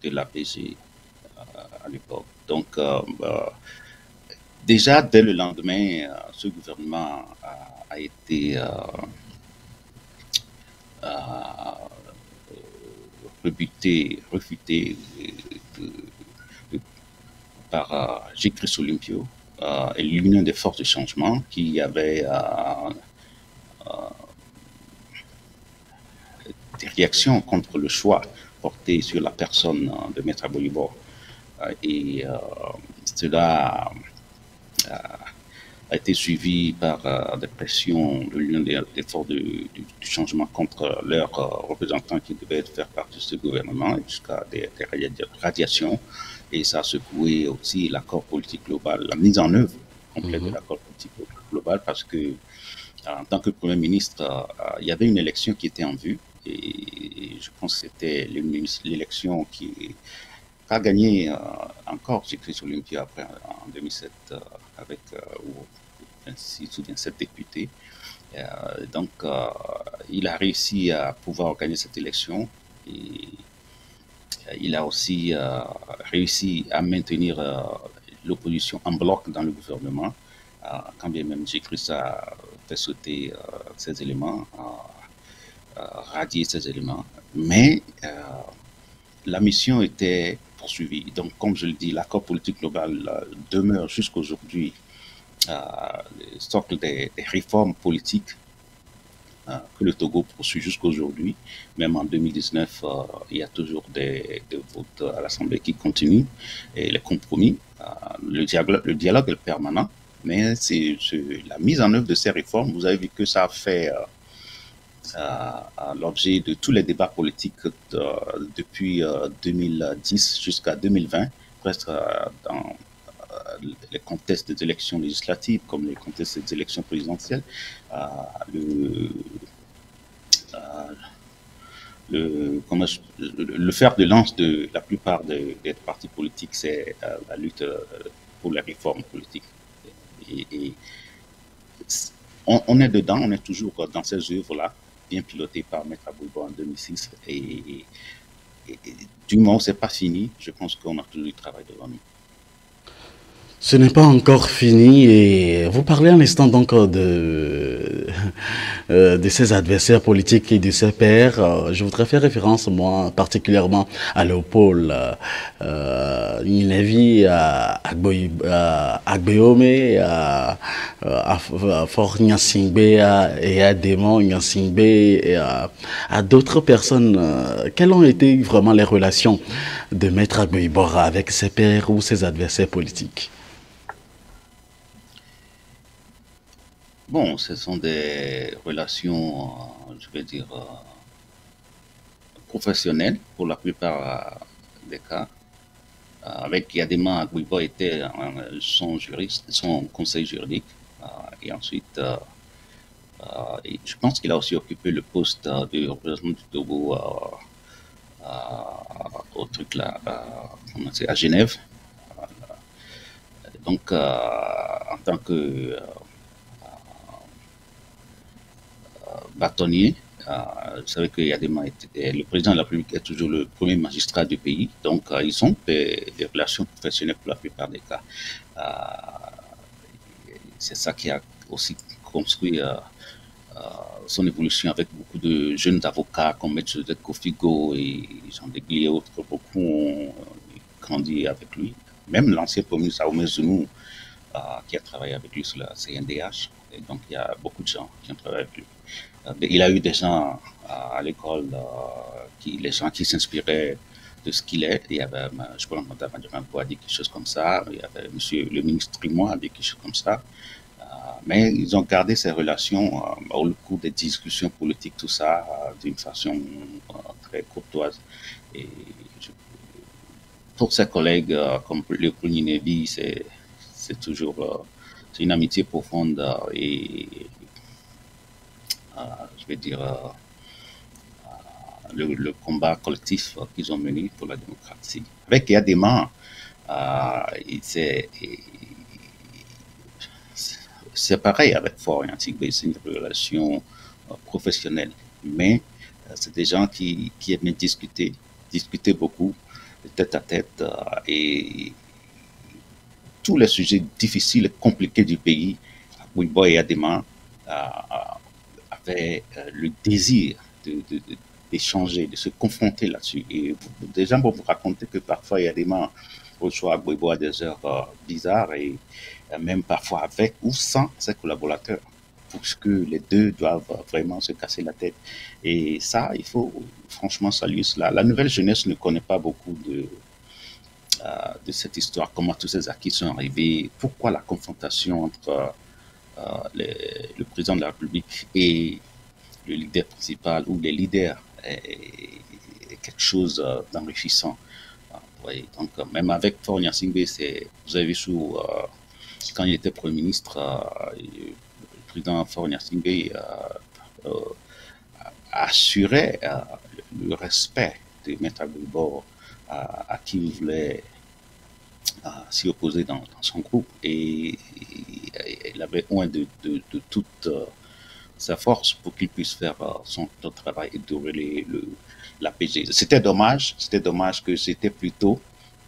de l'APG à l'époque. Donc, déjà, dès le lendemain, ce gouvernement a été refuté par J-Chris Olympio et l'Union des forces de changement qui avait des réactions contre le choix porté sur la personne de Maître Aboulibor. Et cela a été suivi par des pressions de l'Union des forces du changement contre leurs représentants qui devaient faire partie de ce gouvernement, jusqu'à des radiations. Et ça a secoué aussi l'accord politique global, la mise en œuvre complète de l'accord politique global, parce que en tant que Premier ministre, il y avait une élection qui était en vue, et je pense que c'était l'élection qui a gagné encore J-Chris Olympio après en 2007 avec 26 ou 27 députés. Donc il a réussi à pouvoir gagner cette élection, et il a aussi réussi à maintenir l'opposition en bloc dans le gouvernement, quand bien même J-Chris a fait sauter ces éléments, radier ces éléments. Mais la mission était poursuivie. Donc, comme je le dis, l'accord politique global demeure jusqu'aujourd'hui socle des réformes politiques que le Togo poursuit jusqu'aujourd'hui. Même en 2019, il y a toujours des votes à l'Assemblée qui continuent, et les compromis. Le dialogue est permanent, mais c'est la mise en œuvre de ces réformes. Vous avez vu que ça a fait l'objet de tous les débats politiques depuis 2010 jusqu'à 2020, presque dans les contextes des élections législatives comme les contextes des élections présidentielles. Le fer de lance de la plupart des partis politiques, c'est la lutte pour les réformes politiques. Et on est dedans, on est toujours dans ces œuvres-là, bien pilotées par Maître Aboulibor en 2006. Et du moment où ce n'est pas fini, je pense qu'on a toujours du travail devant nous. Ce n'est pas encore fini, et vous parlez un instant donc de ses adversaires politiques et de ses pairs. Je voudrais faire référence, moi, particulièrement à Léopold Ninevi, à Agbeome, à Fort Nyasingbe et à Démon Nyasingbe et à d'autres personnes. Quelles ont été vraiment les relations de Maître Aboulibor avec ses pairs ou ses adversaires politiques? Bon, ce sont des relations, je vais dire, professionnelles pour la plupart des cas. Avec Yadema, Aboulibor était son juriste, son conseil juridique. Et ensuite, je pense qu'il a aussi occupé le poste de représentant du Togo au truc là, à Genève. Donc, en tant que bâtonnier, vous savez que Yadema le président de la République est toujours le premier magistrat du pays, donc ils ont des relations professionnelles pour la plupart des cas. C'est ça qui a aussi construit son évolution avec beaucoup de jeunes avocats comme M. Joseph Kofigo et Jean Degli et autres. Beaucoup ont grandi avec lui. Même l'ancien premier ministre Aoumé Zounou, qui a travaillé avec lui sur la CNDH. Et donc il y a beaucoup de gens qui ont travaillé avec lui. Il a eu des gens à l'école, les gens qui s'inspiraient de ce qu'il est. Il y avait, je pense, Mme Adjamako a dit quelque chose comme ça. Il y avait monsieur le ministre Trimois a dit quelque chose comme ça. Mais ils ont gardé ces relations au cours des discussions politiques, tout ça, d'une façon très courtoise. Et pour ses collègues comme Léopold Ninevi, c'est toujours c'est une amitié profonde et je vais dire le combat collectif qu'ils ont mené pour la démocratie. Avec Yadema, c'est pareil avec Fort Nyasingbe, c'est une relation professionnelle, mais c'est des gens qui aiment discuter beaucoup, tête à tête, et tous les sujets difficiles et compliqués du pays, Gbagbo et Adema avaient le désir d'échanger, de se confronter là-dessus. Et des gens vont vous raconter que parfois Adema reçoit Gbagbo à des heures bizarres et même parfois avec ou sans ses collaborateurs, parce que les deux doivent vraiment se casser la tête. Et ça, il faut franchement saluer cela. La nouvelle jeunesse ne connaît pas beaucoup de cette histoire, comment tous ces acquis sont arrivés, pourquoi la confrontation entre le président de la République et le leader principal ou les leaders est quelque chose d'enrichissant. Donc, même avec Faure Gnassingbé, vous avez vu quand il était Premier ministre, le président Faure Gnassingbé assurait le respect de Maître Gbagbo à qui il voulait s'y opposer dans son groupe, et il avait besoin de toute sa force pour qu'il puisse faire son travail et dérouler l'APG. C'était dommage que c'était plutôt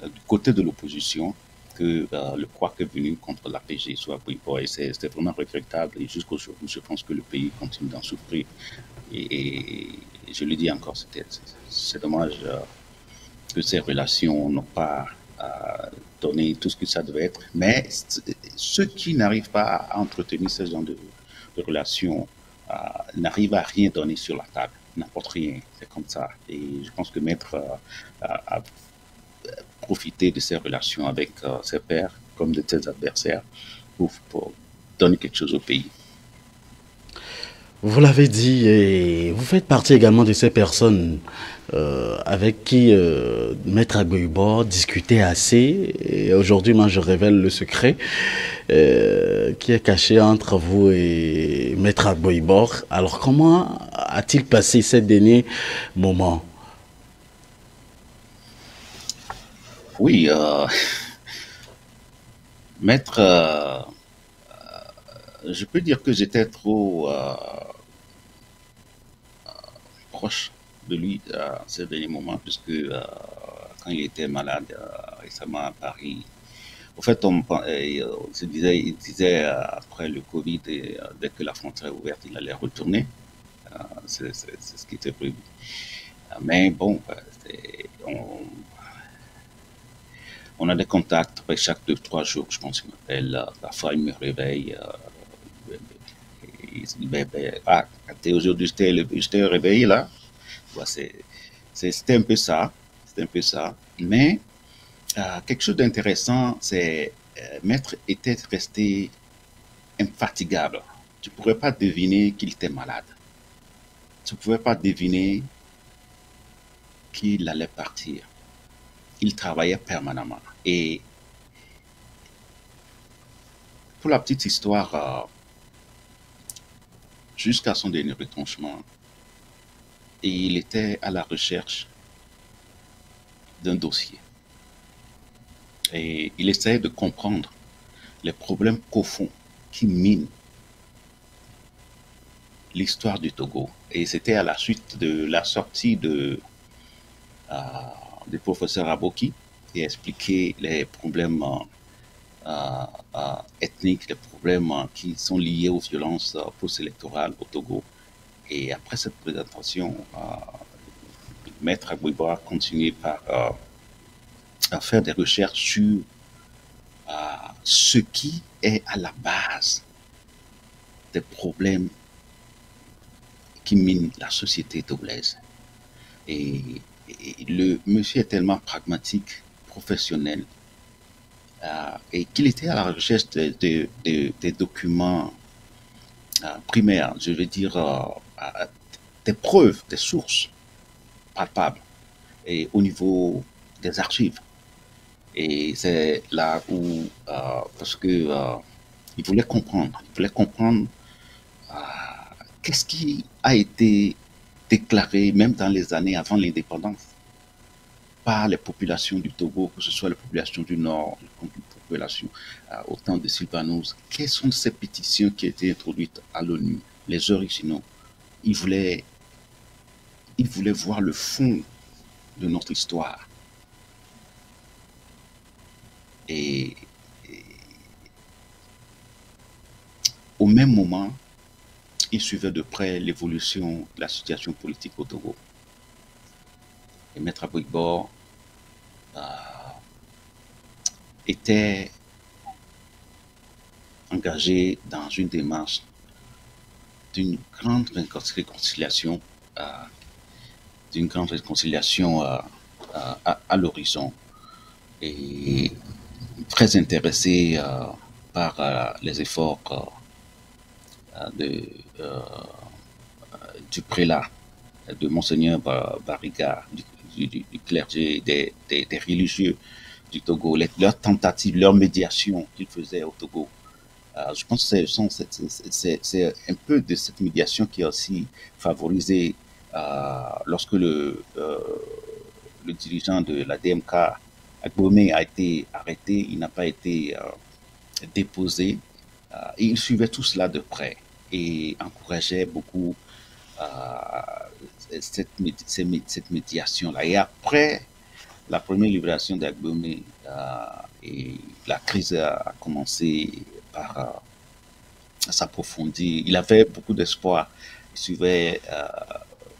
du côté de l'opposition que le couac est venu contre l'APG soit Gbagbo, et c'était vraiment regrettable, et jusqu'aujourd'hui je pense que le pays continue d'en souffrir, et je le dis encore, c'est dommage que ces relations n'ont pas donné tout ce que ça devait être, mais ceux qui n'arrivent pas à entretenir ce genre de relations n'arrivent à rien donner sur la table, n'importe rien, c'est comme ça. Et je pense que Maître a profité de ces relations avec ses pairs comme de ses adversaires pour donner quelque chose au pays. Vous l'avez dit, et vous faites partie également de ces personnes avec qui Maître Gbagbo discutait assez. Et aujourd'hui, moi, je révèle le secret qui est caché entre vous et Maître Gbagbo. Alors, comment a-t-il passé ces derniers moments? Oui, Maître, je peux dire que j'étais trop proche de lui ces derniers moments, puisque quand il était malade récemment à Paris, au fait, il disait après le Covid, dès que la frontière est ouverte, il allait retourner. C'est ce qui était prévu. Mais bon, on a des contacts chaque 2-3 jours, je pense qu'il m'appelle. Parfois, il me réveille. Il se dit, aujourd'hui, j'étais réveillé là. C'était un peu ça. C'était un peu ça. Mais quelque chose d'intéressant, c'est Maître était resté infatigable. Tu ne pourrais pas deviner qu'il était malade. Tu ne pouvais pas deviner qu'il allait partir. Il travaillait permanemment. Et pour la petite histoire, jusqu'à son dernier retranchement, il était à la recherche d'un dossier. Et il essayait de comprendre les problèmes profonds qui minent l'histoire du Togo. Et c'était à la suite de la sortie du professeur Aboki, qui a expliqué les problèmes ethniques, les problèmes qui sont liés aux violences post-électorales au Togo. Et après cette présentation, Maître Gbagbo a continué à faire des recherches sur ce qui est à la base des problèmes qui minent la société togolaise. Et le monsieur est tellement pragmatique, professionnel, et qu'il était à la recherche des documents primaires, je veux dire, des preuves, des sources palpables, et au niveau des archives. Et c'est là où, parce que il voulait comprendre qu'est-ce qui a été déclaré même dans les années avant l'indépendance par les populations du Togo, que ce soit les populations du Nord, les populations au temps de Sylvanus. Quelles sont ces pétitions qui ont été introduites à l'ONU, les originaux? Il voulait voir le fond de notre histoire. Et au même moment, il suivait de près l'évolution de la situation politique au Togo. Et Maître Aboibor était engagé dans une démarche d'une grande réconciliation, à l'horizon, et très intéressé par les efforts du prélat, de Monseigneur Barriga, du clergé, des religieux du Togo, leurs tentatives, leur médiation qu'ils faisaient au Togo. Je pense que c'est un peu de cette médiation qui a aussi favorisé lorsque le dirigeant de la DMK, Agbomé, a été arrêté, il n'a pas été déposé. Et il suivait tout cela de près et encourageait beaucoup cette médiation-là. Et après la première libération d'Agbomé, et la crise a commencé par s'approfondir. Il avait beaucoup d'espoir. Il suivait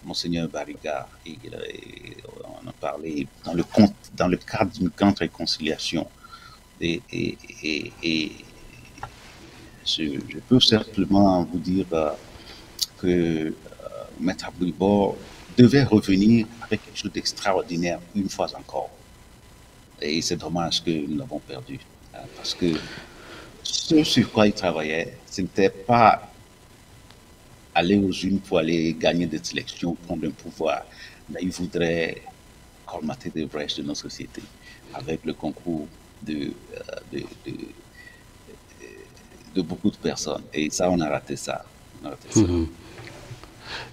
Monseigneur Barriga et on a parlé dans le cadre d'une grande réconciliation. Et je peux simplement vous dire que Maître Aboibor devait revenir avec quelque chose d'extraordinaire une fois encore. Et c'est dommage que nous l'avons perdu. Parce que ce sur quoi il travaillait, ce n'était pas aller aux urnes pour aller gagner des élections, prendre un pouvoir. Mais il voudrait colmater des brèches de nos sociétés avec le concours de beaucoup de personnes. Et ça, on a raté ça. Mm-hmm.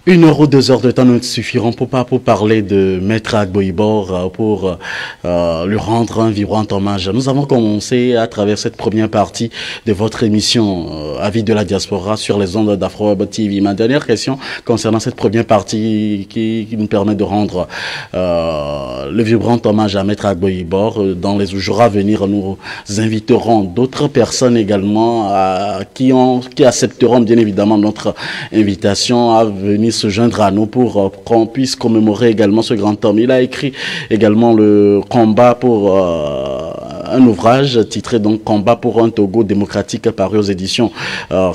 1 heure ou 2 heures de temps ne suffiront pas pour parler de Maître Aboibor, pour lui rendre un vibrant hommage. Nous avons commencé à travers cette première partie de votre émission Avis de la diaspora sur les ondes d'Afro-Web TV. Ma dernière question concernant cette première partie qui nous permet de rendre le vibrant hommage à Maître Aboibor. Dans les jours à venir, nous inviterons d'autres personnes également qui accepteront bien évidemment notre invitation à venir se joindre à nous pour qu'on puisse commémorer également ce grand homme. Il a écrit également le combat pour un ouvrage titré donc Combat pour un Togo démocratique, paru aux éditions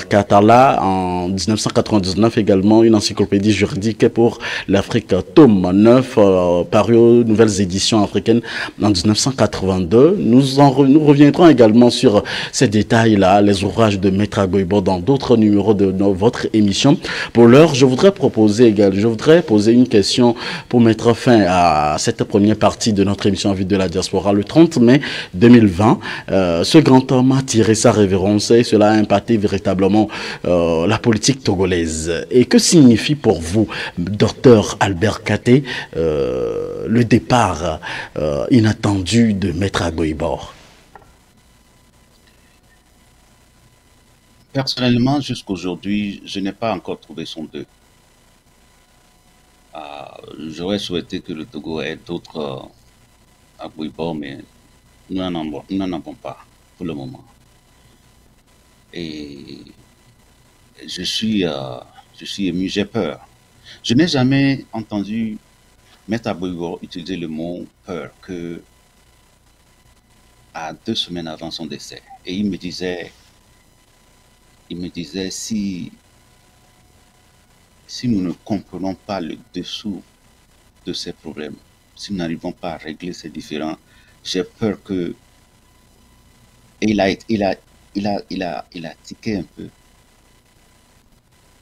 Katala en 1999, également une encyclopédie juridique pour l'Afrique, tome 9, paru aux nouvelles éditions africaines en 1982. Nous reviendrons également sur ces détails-là, les ouvrages de Maître Aboibor dans d'autres numéros de votre émission. Pour l'heure, je voudrais poser une question pour mettre fin à cette première partie de notre émission Avis de la diaspora. Le 30 mai 2020, ce grand homme a tiré sa révérence et cela a impacté véritablement la politique togolaise. Et que signifie pour vous, docteur Albert Katé, le départ inattendu de Maître Aboibor? Personnellement, jusqu'aujourd'hui, je n'ai pas encore trouvé son deuil. J'aurais souhaité que le Togo ait d'autres Aboibor, mais nous n'en avons pas pour le moment. Et je suis ému, j'ai peur. Je n'ai jamais entendu Maître Aboibor utiliser le mot peur que à 2 semaines avant son décès. Et il me disait si nous ne comprenons pas le dessous de ces problèmes, si nous n'arrivons pas à régler ces différends, j'ai peur que... Et il a tiqué un peu.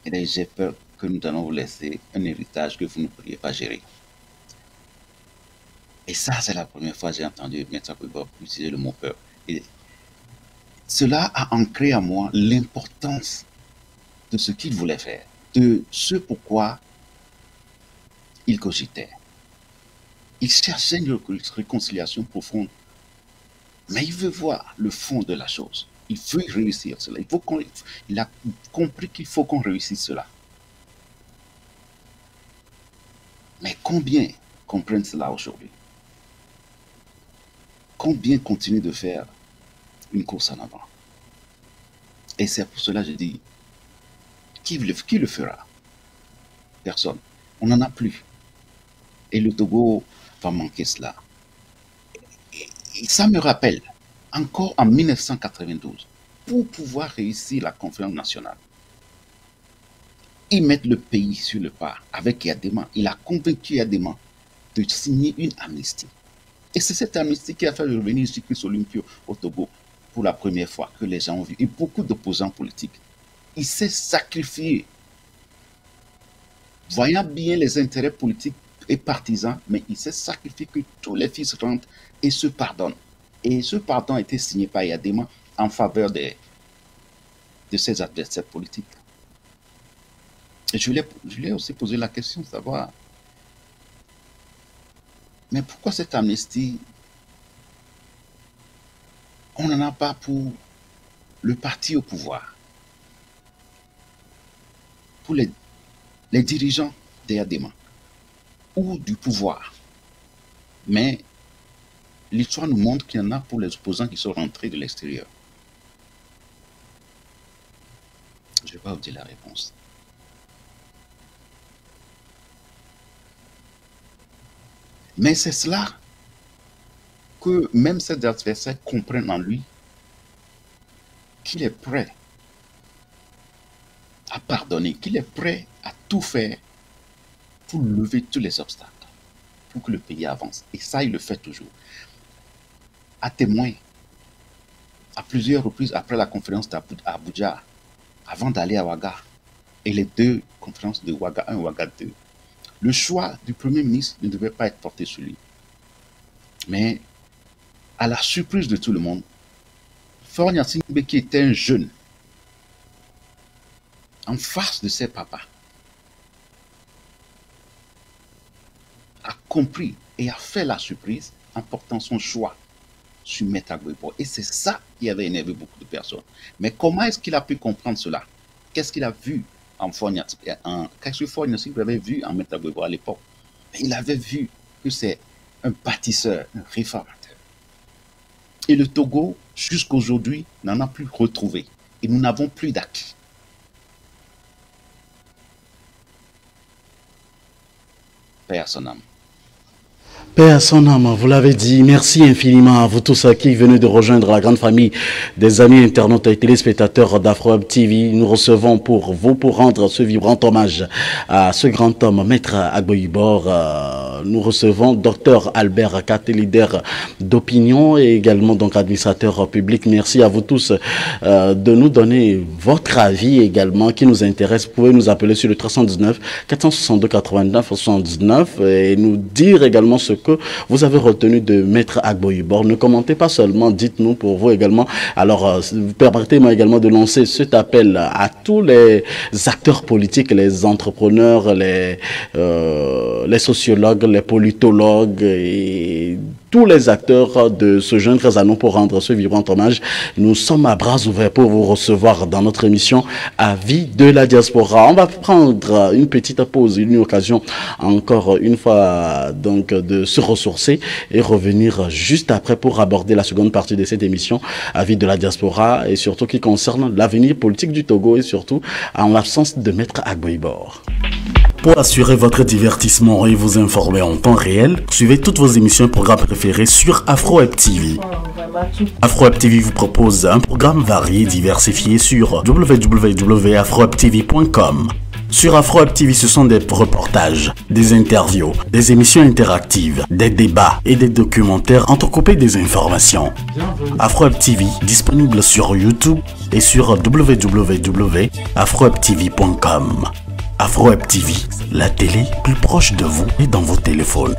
Et j'ai peur que nous allons vous laisser un héritage que vous ne pourriez pas gérer. Et ça, c'est la première fois que j'ai entendu Maître Aboibor utiliser le mot peur. Et cela a ancré à moi l'importance de ce qu'il voulait faire, de ce pourquoi il cogitait. Il cherchait une réconciliation profonde, mais il veut voir le fond de la chose. Il veut réussir cela. Il a compris qu'il faut qu'on réussisse cela. Mais combien comprennent cela aujourd'hui? Combien continuent de faire une course en avant? Et c'est pour cela que je dis, Qui le fera? Personne. On n'en a plus. Et le Togo va manquer cela. Et ça me rappelle, encore en 1992, pour pouvoir réussir la conférence nationale, ils mettent le pays sur le pas avec Yadema. Il a convaincu Yadema de signer une amnistie. Et c'est cette amnistie qui a fait revenir Sikri Olympio au Togo pour la première fois que les gens ont vu. Et beaucoup d'opposants politiques. Il s'est sacrifié, voyant bien les intérêts politiques et partisans, mais il s'est sacrifié que tous les fils rentrent et se pardonnent. Et ce pardon a été signé par Yadema en faveur de ses adversaires politiques. Et je lui ai aussi posé la question de savoir, mais pourquoi cette amnistie, on n'en a pas pour le parti au pouvoir, pour les dirigeants de Yadema ou du pouvoir. Mais l'histoire nous montre qu'il y en a pour les opposants qui sont rentrés de l'extérieur. Je ne vais pas vous dire la réponse. Mais c'est cela que même ses adversaires comprennent en lui, qu'il est prêt à pardonner, qu'il est prêt à tout faire pour lever tous les obstacles, pour que le pays avance. Et ça, il le fait toujours. À témoin, à plusieurs reprises après la conférence d'Abuja, avant d'aller à Ouaga, et les deux conférences de Ouaga 1 et Ouaga 2, le choix du Premier ministre ne devait pas être porté sur lui. Mais, à la surprise de tout le monde, Faure Gnassingbé, qui était un jeune, en face de ses papas, a compris et a fait la surprise en portant son choix sur Maître Agboibo. Et c'est ça qui avait énervé beaucoup de personnes. Mais comment est-ce qu'il a pu comprendre cela? Qu'est-ce qu'il a vu qu'est-ce que Faure Gnassingbé avait vu en Maître Agboibo à l'époque? Il avait vu que c'est un bâtisseur, un réformateur. Et le Togo, jusqu'à aujourd'hui, n'en a plus retrouvé. Et nous n'avons plus d'acquis. Paix à son âme. Paix à son âme, vous l'avez dit, merci infiniment à vous tous qui venez de rejoindre la grande famille des amis internautes et téléspectateurs d'Afro-Web TV. Nous recevons pour vous, pour rendre ce vibrant hommage à ce grand homme, Maître Agboibo. Nous recevons Dr Albert Kate, leader d'opinion et également donc administrateur public. Merci à vous tous de nous donner votre avis également qui nous intéresse. Vous pouvez nous appeler sur le 319 462 89 79 et nous dire également ce que vous avez retenu de Maître Agboibo. Ne commentez pas seulement, dites-nous pour vous également. Alors, permettez-moi également de lancer cet appel à tous les acteurs politiques, les entrepreneurs, les sociologues, les politologues et tous les acteurs de se joindre à nous pour rendre ce vibrant hommage. Nous sommes à bras ouverts pour vous recevoir dans notre émission Avis de la diaspora. On va prendre une petite pause, une occasion encore une fois donc de se ressourcer et revenir juste après pour aborder la seconde partie de cette émission Avis de la diaspora et surtout qui concerne l'avenir politique du Togo et surtout en l'absence de Maître Agboibo. Pour assurer votre divertissement et vous informer en temps réel, suivez toutes vos émissions et programmes préférés sur Afro-Web TV. Afro-Web TV vous propose un programme varié et diversifié sur www.afrowebtv.com. Sur Afro-Web TV, ce sont des reportages, des interviews, des émissions interactives, des débats et des documentaires entrecoupés des informations. Afro-Web TV, disponible sur YouTube et sur www.afrowebtv.com. Afro-Web TV, la télé plus proche de vous et dans vos téléphones.